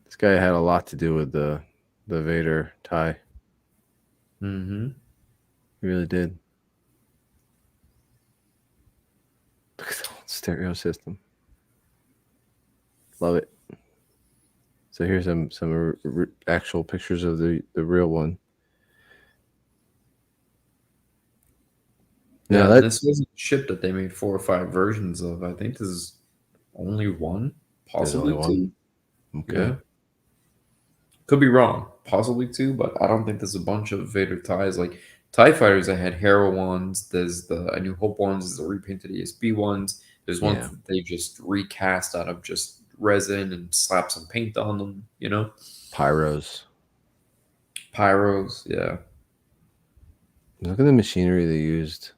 This guy had a lot to do with the Vader tie. Mm-hmm. He really did. Look at the whole stereo system. Love it. So here's some actual pictures of the real one. Yeah, this was a ship that they made 4 or 5 versions of. I think this is only one, possibly only two. One? Okay. Yeah. Could be wrong, possibly 2, but I don't think there's a bunch of Vader ties. Like TIE fighters, I had Hera ones. There's the A New Hope ones. There's the repainted ESB ones. There's ones that they just recast out of just resin and slap some paint on them. Pyros. Yeah. Look at the machinery they used,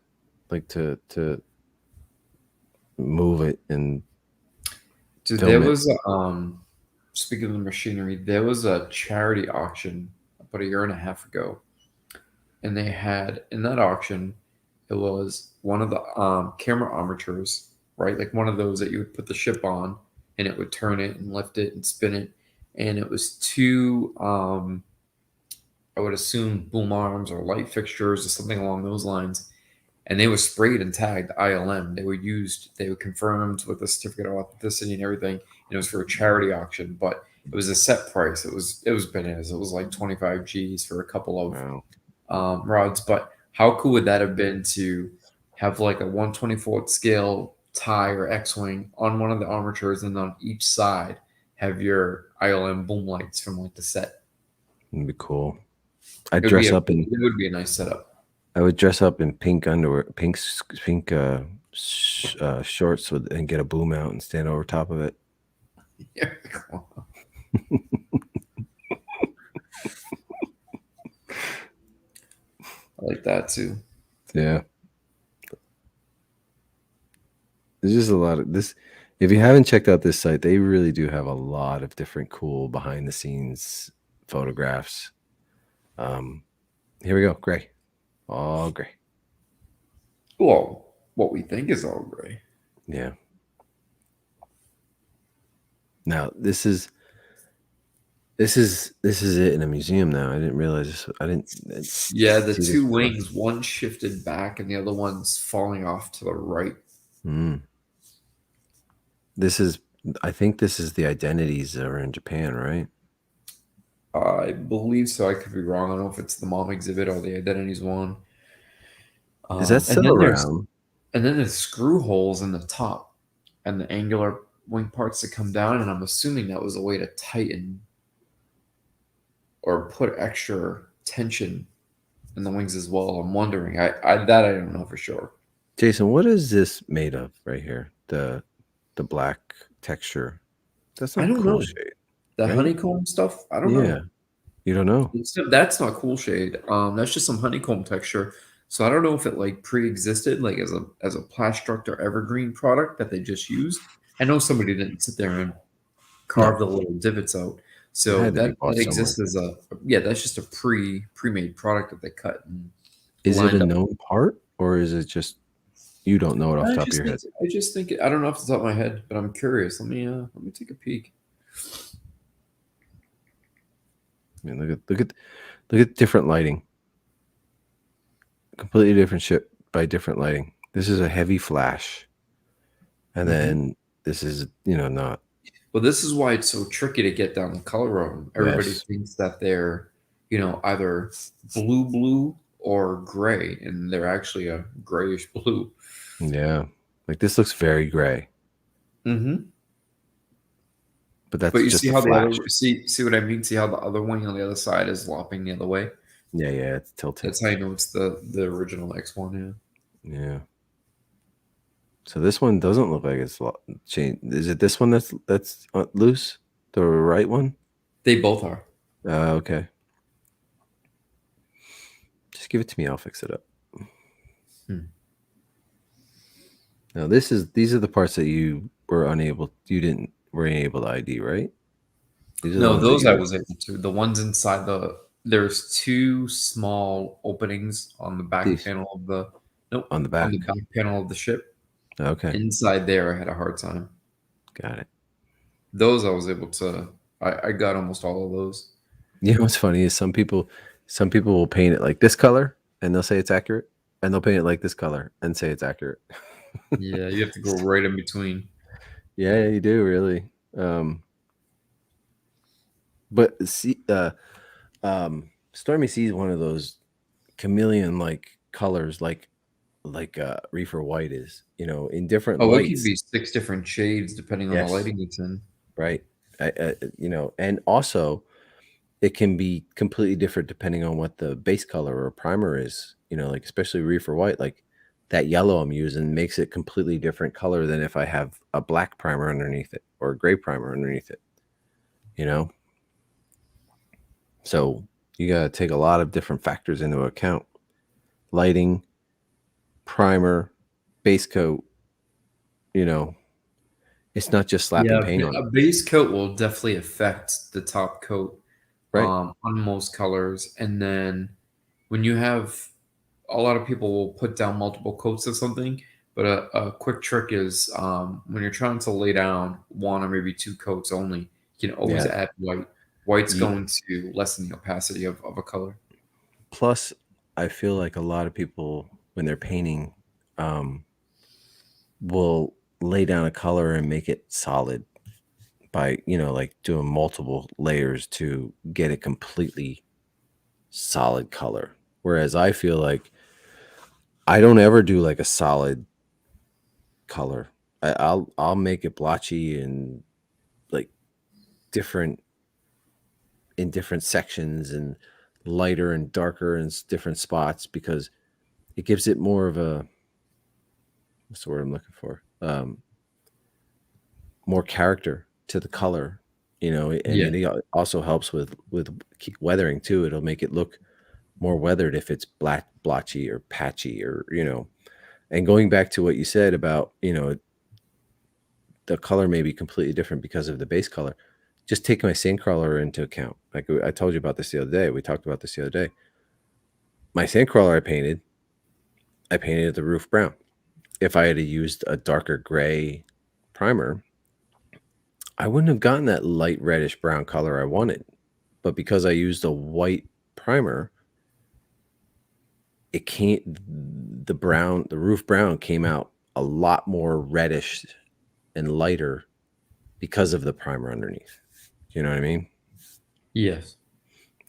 like to move it and. Dude, there was speaking of the machinery, there was a charity auction about a year and a half ago, and they had in that auction, it was one of the camera armatures, right? Like one of those that you would put the ship on, and it would turn it and lift it and spin it, and it was 2, I would assume boom arms or light fixtures or something along those lines. And they were sprayed and tagged ILM. They were confirmed with a certificate of authenticity and everything. And it was for a charity auction, but it was a set price. It was bananas. It was like 25 G's for a couple of rods. But how cool would that have been to have like a 1/24th scale tie or X-wing on one of the armatures, and on each side have your ILM boom lights from like the set? It'd be cool. It would be a nice setup. I would dress up in pink underwear, pink shorts and get a boom out and stand over top of it. Yeah. I like that too. Yeah. There's just a lot of this. If you haven't checked out this site, they really do have a lot of different cool behind the scenes photographs. Here we go, gray, all gray. Well, what we think is all gray. Yeah. Now this is it in a museum now. I didn't realize this. I didn't. Yeah, the see this two before. wings, one shifted back and the other one's falling off to the right. This is, I think this is the identities that are in Japan, right? I believe so. I could be wrong. I don't know if it's the mom exhibit or the identities one. Is that And still around? there's screw holes in the top and the angular wing parts that come down, and I'm assuming that was a way to tighten or put extra tension in the wings as well. I'm wondering. I don't know for sure. Jason, what is this made of right here? The black texture. That's not I don't cool know. shade. The right? honeycomb stuff. I don't Yeah. know. You don't know. That's not cool shade. That's just some honeycomb texture. So I don't know if it like pre-existed like as a Plastruct or Evergreen product that they just used. I know somebody didn't sit there and carve the little divots out. So had to be that bought exists as that's just a pre-made product that they cut and Is it a lined up. known part, or is it just you don't know it off the top of your head? I just think I don't know off the top of my head, but I'm curious. Let me take a peek. I mean, look at different lighting. Completely different ship by different lighting. This is a heavy flash, and then this is not. Well, this is why it's so tricky to get down the color of them. Everybody Yes. thinks that they're either blue or gray, and they're actually a grayish blue. Yeah, like this looks very gray. Mm-hmm. But that's you just see how flash. the other see what I mean? See how the other one on the other side is lopping the other way? Yeah, it's tilted. That's how you know it's the original X1. Yeah. So this one doesn't look like it's changed. Is it this one that's loose? The right one? They both are. Okay. Just give it to me. I'll fix it up. Now these are the parts that you weren't able to ID, right? No, those I was able to. The ones inside there's two small openings on the back panel of the on the back panel of the ship. Okay. Inside there, I had a hard time. Got it. Those I was able to. I got almost all of those. You know what's funny is some people will paint it like this color and they'll say it's accurate, and they'll paint it like this color and say it's accurate. Yeah, you have to go right in between. Yeah, you do really. But see, Stormy Sea is one of those chameleon like colors, like reefer white is. In different lights. It could be 6 different shades depending on the lighting it's in. Right. And also it can be completely different depending on what the base color or primer is. Like especially reefer white, like that yellow I'm using makes it completely different color than if I have a black primer underneath it or a gray primer underneath it. So you got to take a lot of different factors into account. Lighting, primer, base coat, it's not just slapping paint on it. A base coat will definitely affect the top coat, right? On most colors. And then when you have a lot of people will put down multiple coats of something, but a quick trick is when you're trying to lay down 1 or maybe 2 coats only, you can always add white. White's going to lessen the opacity of a color. Plus, I feel like a lot of people, when they're painting, will lay down a color and make it solid by, like doing multiple layers to get a completely solid color. Whereas I feel like I don't ever do like a solid color. I'll make it blotchy and like different in different sections and lighter and darker in different spots because it gives it more of a, what's the word I'm looking for? More character to the color, and it also helps with weathering too. It'll make it look more weathered if it's black, blotchy or patchy or, and going back to what you said about, the color may be completely different because of the base color. Just take my sandcrawler into account. Like I told you about this the other day. We talked about this the other day. My sandcrawler I painted the roof brown. If I had used a darker gray primer, I wouldn't have gotten that light reddish brown color I wanted. But because I used a white primer, the roof brown came out a lot more reddish and lighter because of the primer underneath. You know what I mean? Yes.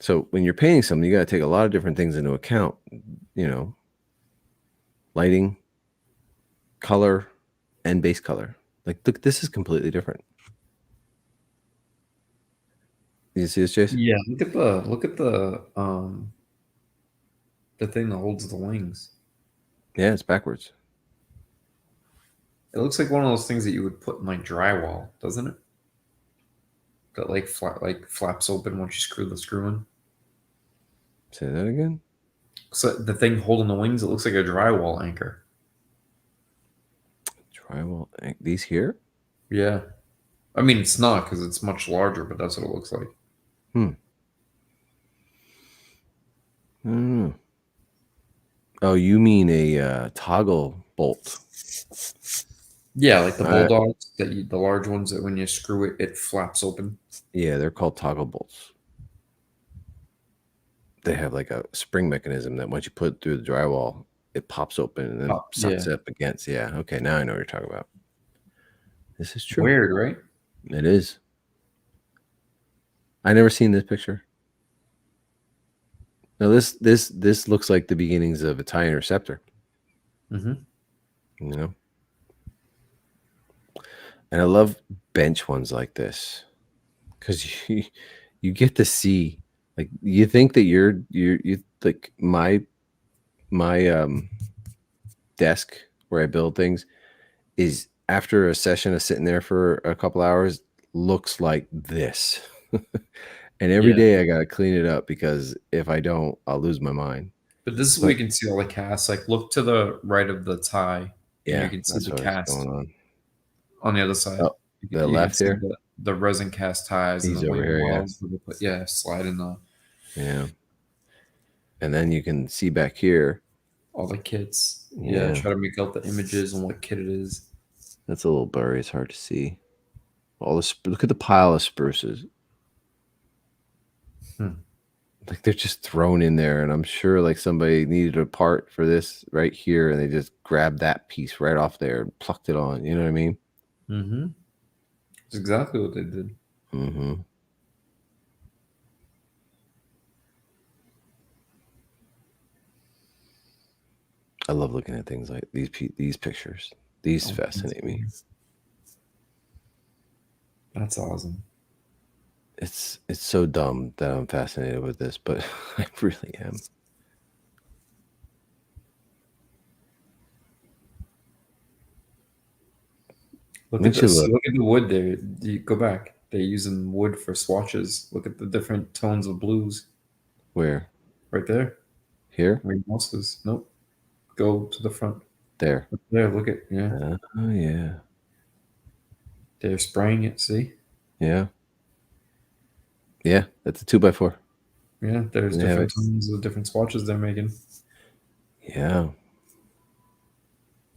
So when you're painting something, you got to take a lot of different things into account, lighting, color, and base color. Like, look, this is completely different. You see this, Jason? Yeah. Look at the thing that holds the wings. Yeah, it's backwards. It looks like one of those things that you would put in like drywall, doesn't it? That like flaps open once you screw the screw in. Say that again. So the thing holding the wings, it looks like a drywall anchor. Drywall. These here? Yeah. I mean, it's not because it's much larger, but that's what it looks like. I don't know. Oh, you mean a toggle bolt? Yeah, like the bulldogs the large ones that when you screw it, it flaps open. Yeah, they're called toggle bolts. They have like a spring mechanism that once you put it through the drywall, it pops open and then sucks it up against. Yeah. Okay. Now I know what you're talking about. This is true. Weird, right? It is. I never seen this picture. Now this looks like the beginnings of Italian Receptor. Mm-hmm. And I love bench ones like this because you get to see, like, you think that you like my desk where I build things is, after a session of sitting there for a couple hours, looks like this. And every day I got to clean it up because if I don't, I'll lose my mind. But this is where you can see all the casts. Like, look to the right of the tie. Yeah, and you can see the cast going on the other side. Oh, the left here? The resin cast ties. He's and the over here, wells slide in the... Yeah. And then you can see back here all the kits. Yeah, try to make out the images and what kit it is. That's a little blurry. It's hard to see. Look at the pile of spruces. Like, they're just thrown in there, and I'm sure like somebody needed a part for this right here, and they just grabbed that piece right off there and plucked it on. You know what I mean? Mm-hmm. That's exactly what they did. Mm-hmm. I love looking at things like these pictures. These fascinate me. That's awesome. It's so dumb that I'm fascinated with this, but I really am. Look at this. Look at the wood there. You go back. They're using wood for swatches. Look at the different tones of blues. Where? Right there. Here? Where your mouse is. Nope. Go to the front. There. Right there. Look at, yeah. Oh, yeah. They're spraying it, see? Yeah. Yeah, that's a 2x4. Yeah, there's different tones of different swatches they're making. Yeah.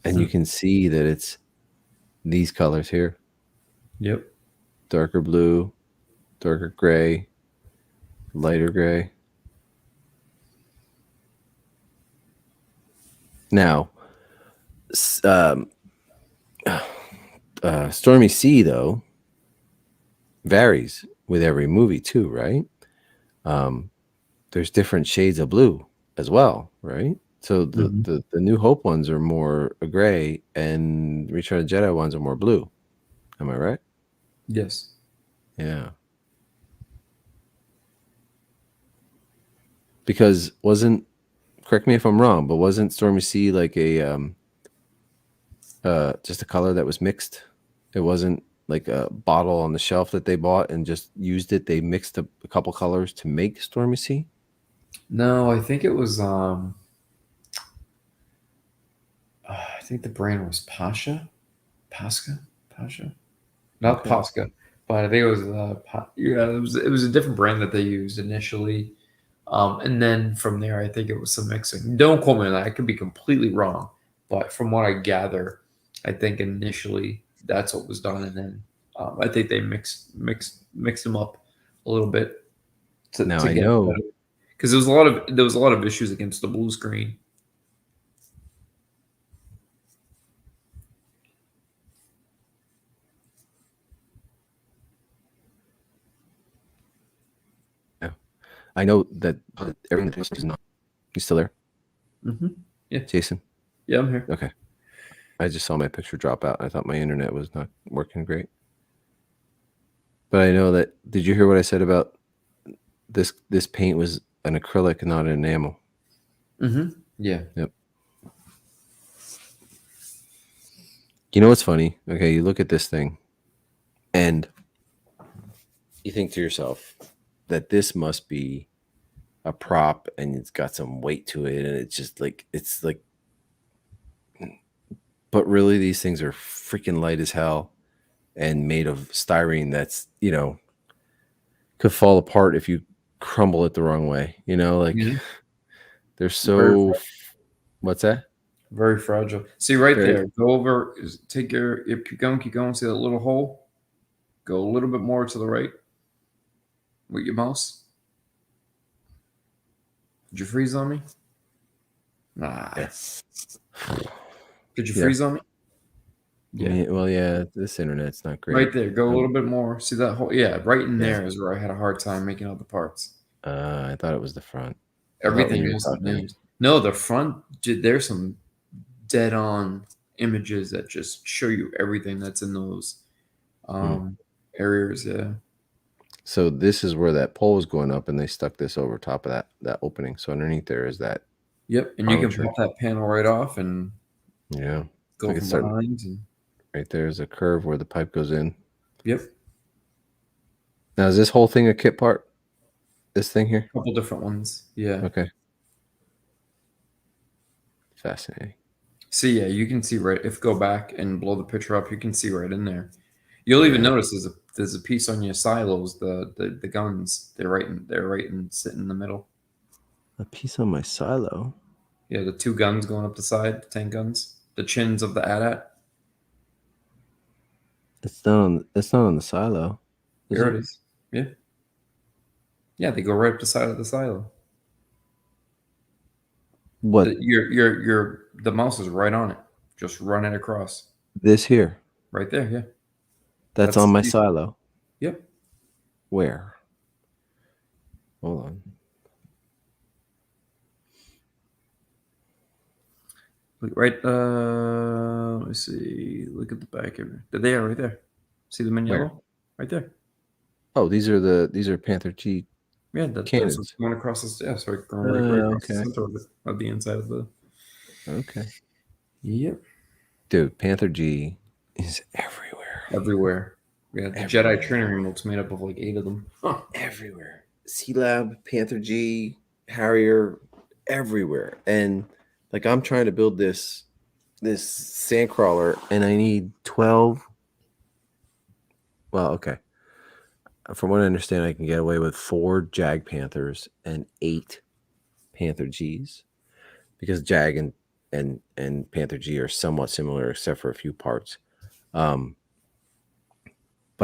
And you can see that it's these colors here. Yep. Darker blue, darker gray, lighter gray. Now, Stormy Sea, though, varies with every movie too, right? There's different shades of blue as well, right? So the New Hope ones are more gray, and Return of the Jedi ones are more blue. Am I right? Yes. Yeah. Because correct me if I'm wrong, but wasn't Stormy Sea like a just a color that was mixed? It wasn't like a bottle on the shelf that they bought and just used it. They mixed a couple colors to make Stormy Sea. No, I think it was I think the brand was Pascha. not Okay. Posca, but I think it was yeah, it was a different brand that they used initially. And then from there, I think it was some mixing. Don't quote me on that. I could be completely wrong, but from what I gather, I think initially that's what was done, and then I think they mixed them up a little bit Now to I get know. better because there was a lot of issues against the blue screen. Yeah, I know that everything is not. You still there, Mm-hmm. Yeah, Jason? yeah, I'm here. Okay. I just saw my picture drop out. I thought my internet was not working great. But I know that. Did you hear what I said about this paint was an acrylic and not an enamel? Mm-hmm. Yeah. Yep. You know what's funny? Okay, you look at this thing and you think to yourself that this must be a prop and it's got some weight to it and it's like but really these things are freaking light as hell and made of styrene that's, could fall apart if you crumble it the wrong way, like Yeah. they're Very so what's that? very fragile. See right Very there. Go over. Take your. Yep, keep going. Keep going. See that little hole? Go a little bit more to the right with your mouse. Did you freeze on me? Nah. yeah. Did you Yeah. freeze on me? Yeah. Well, yeah, this internet's not great. Right there. Go a little bit more. See that hole? Yeah, right in Yeah. there is where I had a hard time making out the parts. I thought it was the front. I thought when Everything you were else is talking. names. No, the front. There's some dead on images that just show you everything that's in those areas. Yeah. So this is where that pole is going up, and they stuck this over top of that opening. So underneath there is that Yep. And you can armature. pop that panel right off and Yeah, go I can from start behind. And, right there is a curve where the pipe goes in. yep. Now is this whole thing a kit part? This thing here? A couple different ones. Yeah. Okay, fascinating. See, yeah, you can see right. If you go back and blow the picture up, you can see right in there. You'll even Yeah. notice there's a piece on your silos. The guns. They're right and sitting in the middle. A piece on my silo. Yeah, the two guns going up the side, the tank guns, the chins of the AT-AT. It's not on the silo. Here it is. Yeah. Yeah, they go right up the side of the silo. What? The mouse is right on it. Just run it across. This here? Right there, yeah. That's on my silo. Yep. Where? Hold on. Right, let me see. Look at the back of it. There, right there. See them in Where? yellow? Right there. Oh, these are Panther G Yeah, that's cannons. what's going across the so going right across the Okay. center of the inside of the. Okay. Yep. Dude, Panther G is everywhere. Everywhere. Yeah, the Jedi training remote's made up of like 8 of them. Huh. Everywhere. C-Lab, Panther G, Harrier, everywhere. And like I'm trying to build this sandcrawler and I need 12. Well, okay. From what I understand, I can get away with 4 Jag Panthers and 8 Panther Gs because Jag and Panther G are somewhat similar except for a few parts. But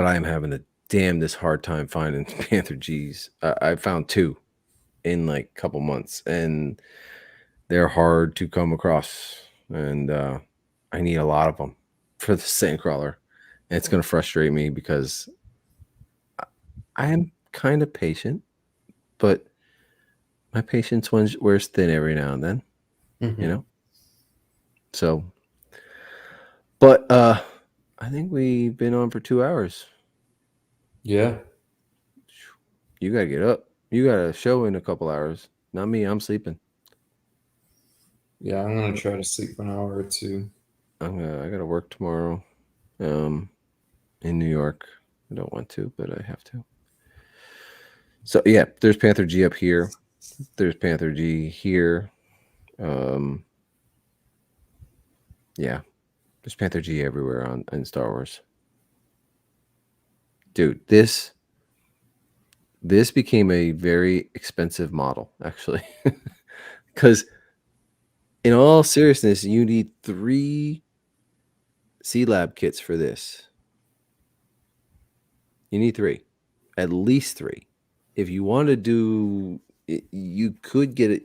I am having the damnedest hard time finding Panther Gs. I found 2 in like a couple months, and they're hard to come across. And I need a lot of them for the sandcrawler. And it's going to frustrate me because I am kind of patient, but my patience wears thin every now and then, Mm-hmm. you know? So, but I think we've been on for 2 hours. Yeah. You got to get up. You got a show in a couple hours. Not me. I'm sleeping. Yeah, I'm going to try to sleep an hour or 2. I got to work tomorrow in New York. I don't want to, but I have to. So, yeah, there's Panther G up here. There's Panther G here. Yeah, there's Panther G everywhere in Star Wars. dude, this became a very expensive model, actually. Because in all seriousness, you need 3 C-Lab kits for this. You need 3. At least 3. If you want to do it, you could get it.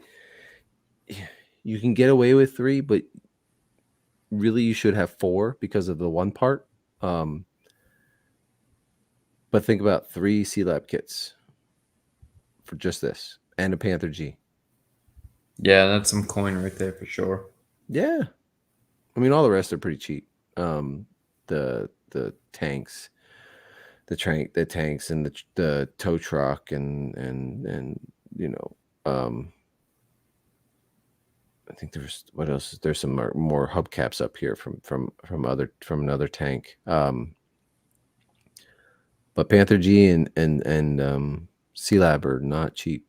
You can get away with 3, but really you should have 4 because of the one part. But think about 3 C-Lab kits for just this and a Panther G. Yeah, that's some coin right there for sure. Yeah. I mean, all the rest are pretty cheap. The tanks, the tanks, and the tow truck, and you know, I think there's what else? There's some more hubcaps up here from another tank. But Panther G and C-Lab are not cheap.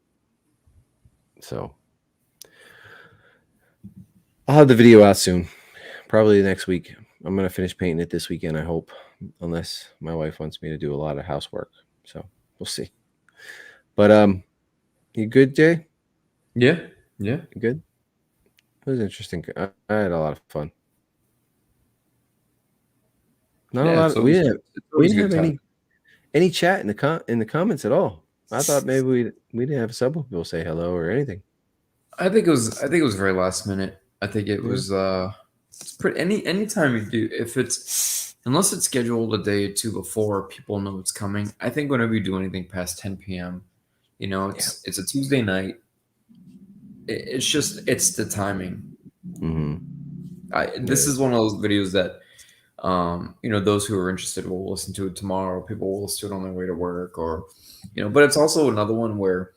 So I'll have the video out soon, probably next week. I'm gonna finish painting it this weekend, I hope, unless my wife wants me to do a lot of housework. So we'll see. But you good, Jay? Yeah. You good? It was interesting. I had a lot of fun. Not a lot. We didn't have any chat in the comments at all. I thought maybe we didn't have some people say hello or anything. I think it was very last minute. I think it was it's pretty anytime you do, if it's unless it's scheduled a day or two before, people know it's coming. I think whenever you do anything past 10 p.m., it's a Tuesday night. It's the timing. Mm-hmm. This is one of those videos that those who are interested will listen to it tomorrow. People will listen to it on their way to work, or but it's also another one where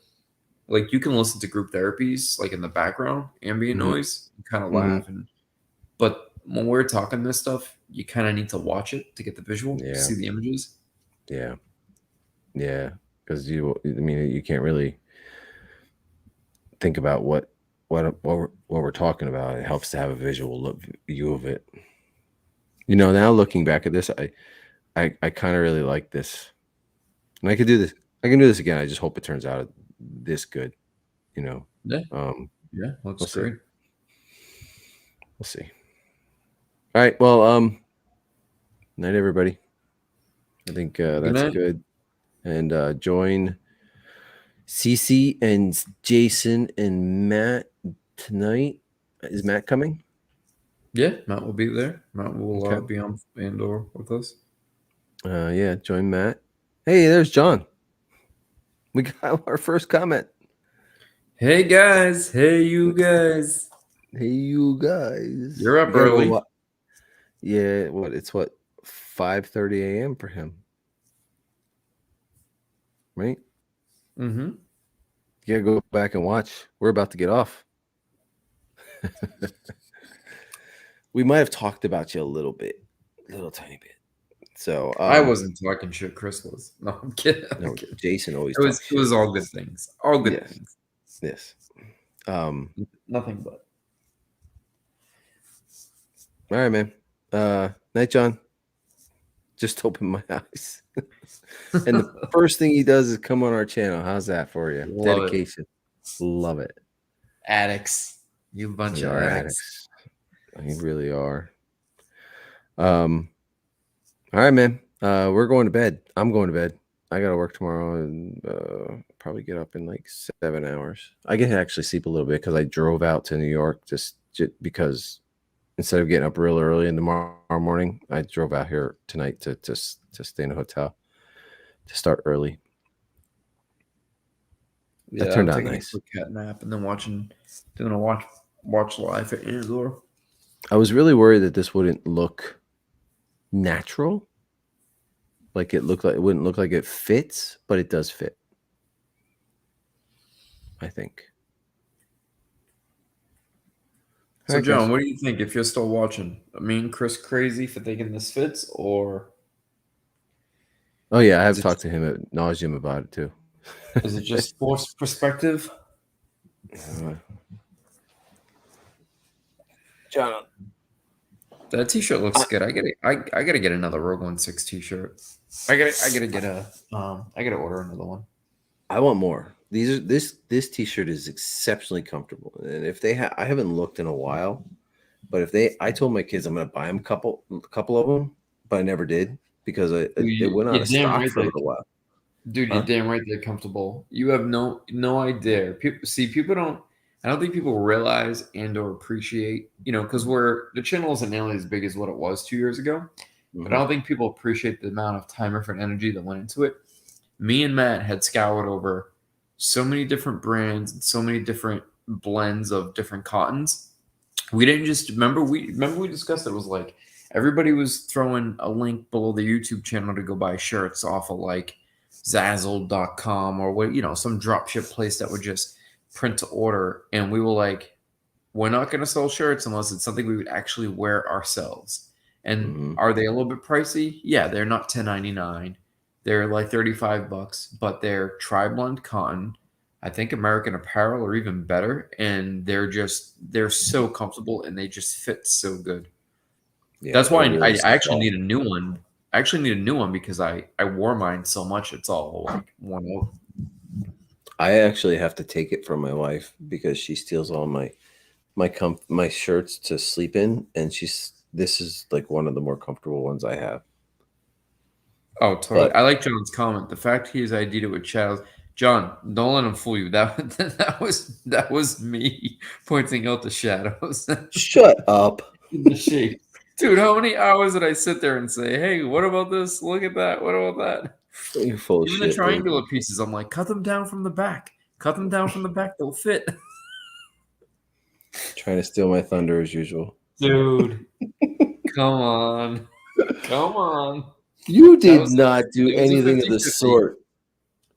like you can listen to group therapies like in the background, ambient noise, and kind of laugh. But when we're talking this stuff, you kind of need to watch it to get the visual, to see the images. Yeah, because you can't really think about what we're talking about. It helps to have a visual view of it. Now looking back at this, I kind of really like this, and I could do this. I can do this again. I just hope it turns out this good. Yeah. Looks great. We'll see. All right. Well, night, everybody. I think that's good. And join Cece and Jason and Matt tonight. Is Matt coming? Yeah, Matt will be there. Matt will be on Andor with us. Yeah, join Matt. Hey, there's John. We got our first comment. Hey guys. Hey you guys. Hey you guys. You're up early. Yeah, it's 5:30 a.m. for him. Right? Mm-hmm. You gotta go back and watch. We're about to get off. We might have talked about you a little tiny bit. So I wasn't talking shit. Chris was. No, I'm kidding. No, Jason always. It was all good things. All good things. Yes. Nothing but. All right, man. Night, John. Just open my eyes. And the first thing he does is come on our channel. How's that for you? Dedication. Love it. Addicts. You bunch of addicts. You really are. All right, man. We're going to bed. I'm going to bed. I got to work tomorrow and probably get up in like 7 hours. I can actually sleep a little bit because I drove out to New York just because instead of getting up real early in tomorrow morning, I drove out here tonight to stay in a hotel to start early. Yeah, that turned out nice. A cat nap and then doing a watch live at Andor. I was really worried that this wouldn't look natural. Like it wouldn't look like it fits, but it does fit. I think. So, right, John, what do you think if you're still watching? Me and Chris crazy for thinking this fits, or? Oh yeah, I have talked to him at nauseum about it too. Is it just forced perspective? John, that T-shirt looks good. I gotta get another Rogue 16 T-shirt. I gotta order another one. I want more. This T-shirt is exceptionally comfortable, and if they I haven't looked in a while, but if they, I told my kids I'm gonna buy them a couple of them, but I never did because they went out You're of damn stock right, for a little while. dude. You're Huh? damn right they're comfortable. You have no idea. People don't. I don't think people realize and or appreciate. Because the channel isn't nearly as big as what it was 2 years ago. But I Hmm. don't think people appreciate the amount of time, effort, and energy that went into it. Me and Matt had scoured over so many different brands and so many different blends of different cottons. We didn't just remember we discussed it was like everybody was throwing a link below the YouTube channel to go buy shirts off of like Zazzle.com or some dropship place that would just print to order. And we were like, we're not going to sell shirts unless it's something we would actually wear ourselves. And Hmm. are they a little bit pricey? Yeah, they're not $10.99. They're like $35, but they're tri-blend cotton. I think American Apparel are even better, and they're so comfortable and they just fit so good. Yeah, That's why they're really I actually soft. need a new one. I actually need a new one because I wore mine so much it's all like worn out. I actually have to take it from my wife because she steals all my shirts to sleep in, and this is like one of the more comfortable ones I have. Oh, totally. But I like John's comment. The fact he's ID'd it with shadows. John, don't let him fool you. That was me pointing out the shadows shut up. in the shape. Dude, how many hours did I sit there and say, "Hey, what about this? Look at that. What about that?" You're full of Even the shit, dude. triangular pieces, I'm like, cut them down from the back. Cut them down from the back. They'll fit. Trying to steal my thunder as usual. Dude, come on. Come on. You That did was not do it was a anything of the 50-50. sort.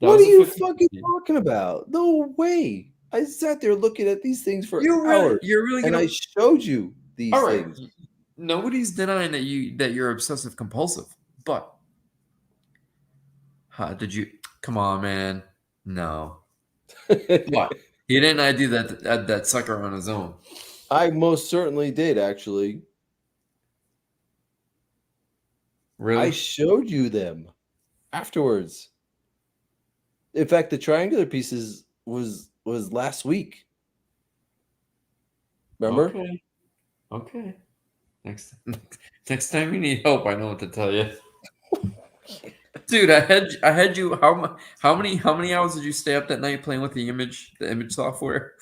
That What was are a you 50. fucking talking about? No way. I sat there looking at these things for hours, You're really and I gonna showed you all these right. things. Nobody's denying that you're obsessive compulsive, but did you come on, man? No. What? He didn't ID that sucker on his own. I most certainly did, actually. I Really? showed you them afterwards. In fact, the triangular pieces was last week. Remember? Okay. Okay. Next next time you need help, I know what to tell you. Dude, I had you how many hours did you stay up that night playing with the image software?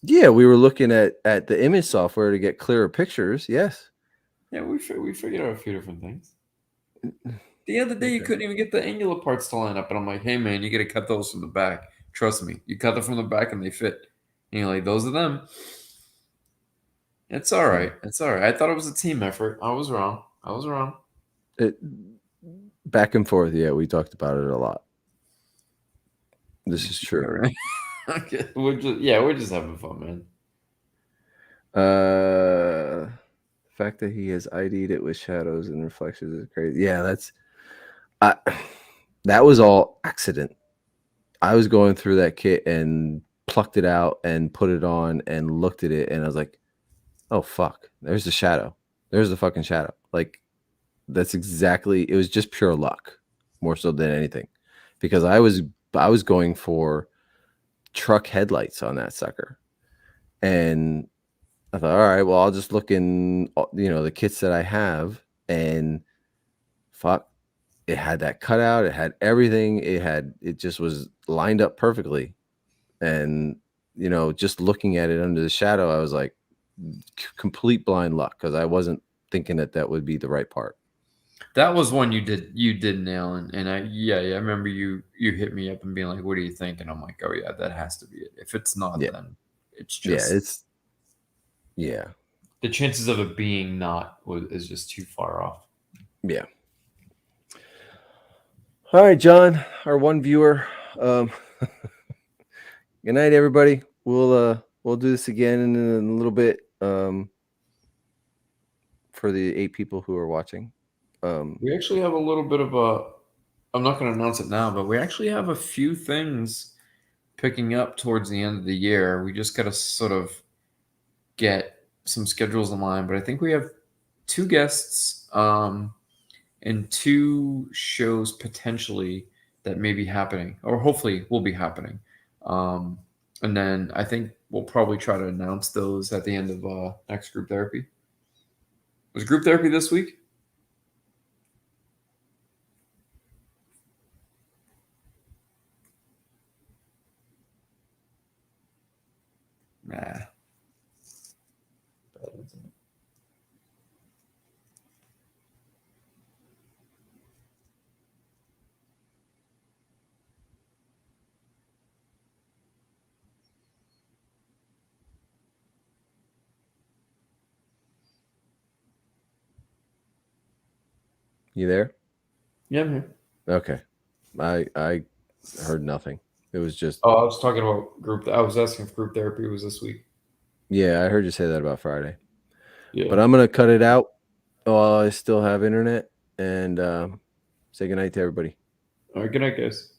Yeah, we were looking at the image software to get clearer pictures. Yes. Yeah, we figured out a few different things. The other day, you Okay. couldn't even get the angular parts to line up, and I'm like, "Hey, man, you got to cut those from the back. Trust me, you cut them from the back, and they fit." And you're like, "Those are them." It's all Hmm. right. It's all right. I thought it was a team effort. I was wrong. I was wrong. It, back and forth. Yeah, we talked about it a lot. This is All true. right. Okay. We're just having fun, man. The fact that he has ID'd it with shadows and reflections is crazy. Yeah, I, that was all accident. I was going through that kit and plucked it out and put it on and looked at it, and I was like, "Oh fuck, there's the shadow. There's the fucking shadow." Like that's exactly. It was just pure luck, more so than anything, because I was going for truck headlights on that sucker, and I thought, all right, well, I'll just look in, the kits that I have, and fuck, it had that cutout, it had everything, it just was lined up perfectly, and just looking at it under the shadow, I was like, complete blind luck because I wasn't thinking that would be the right part. That was one you did nail, and I remember you hit me up and being like, "What do you think?" And I'm like, "Oh yeah, that has to be it. If it's not, Yeah, then it's yeah, just yeah, the chances of it being not is just too far off." yeah. All right, John, our one viewer. Um, good night, everybody. We'll do this again in a little bit. For the 8 people who are watching. We actually have a little bit of a. I'm not going to announce it now, but we actually have a few things picking up towards the end of the year. We just got to sort of get some schedules in line, but I think we have two guests. and 2 shows potentially that may be happening, or hopefully will be happening. And then I think we'll probably try to announce those at the end of next group therapy. Was group therapy this week? Nah. You there? Yeah, I'm here. Okay. I heard nothing. It was just Oh, I was talking about group. I was asking if group therapy was this week. yeah, I heard you say that about Friday. Yeah. But I'm gonna cut it out while I still have internet and say goodnight to everybody. All right. Good night, guys.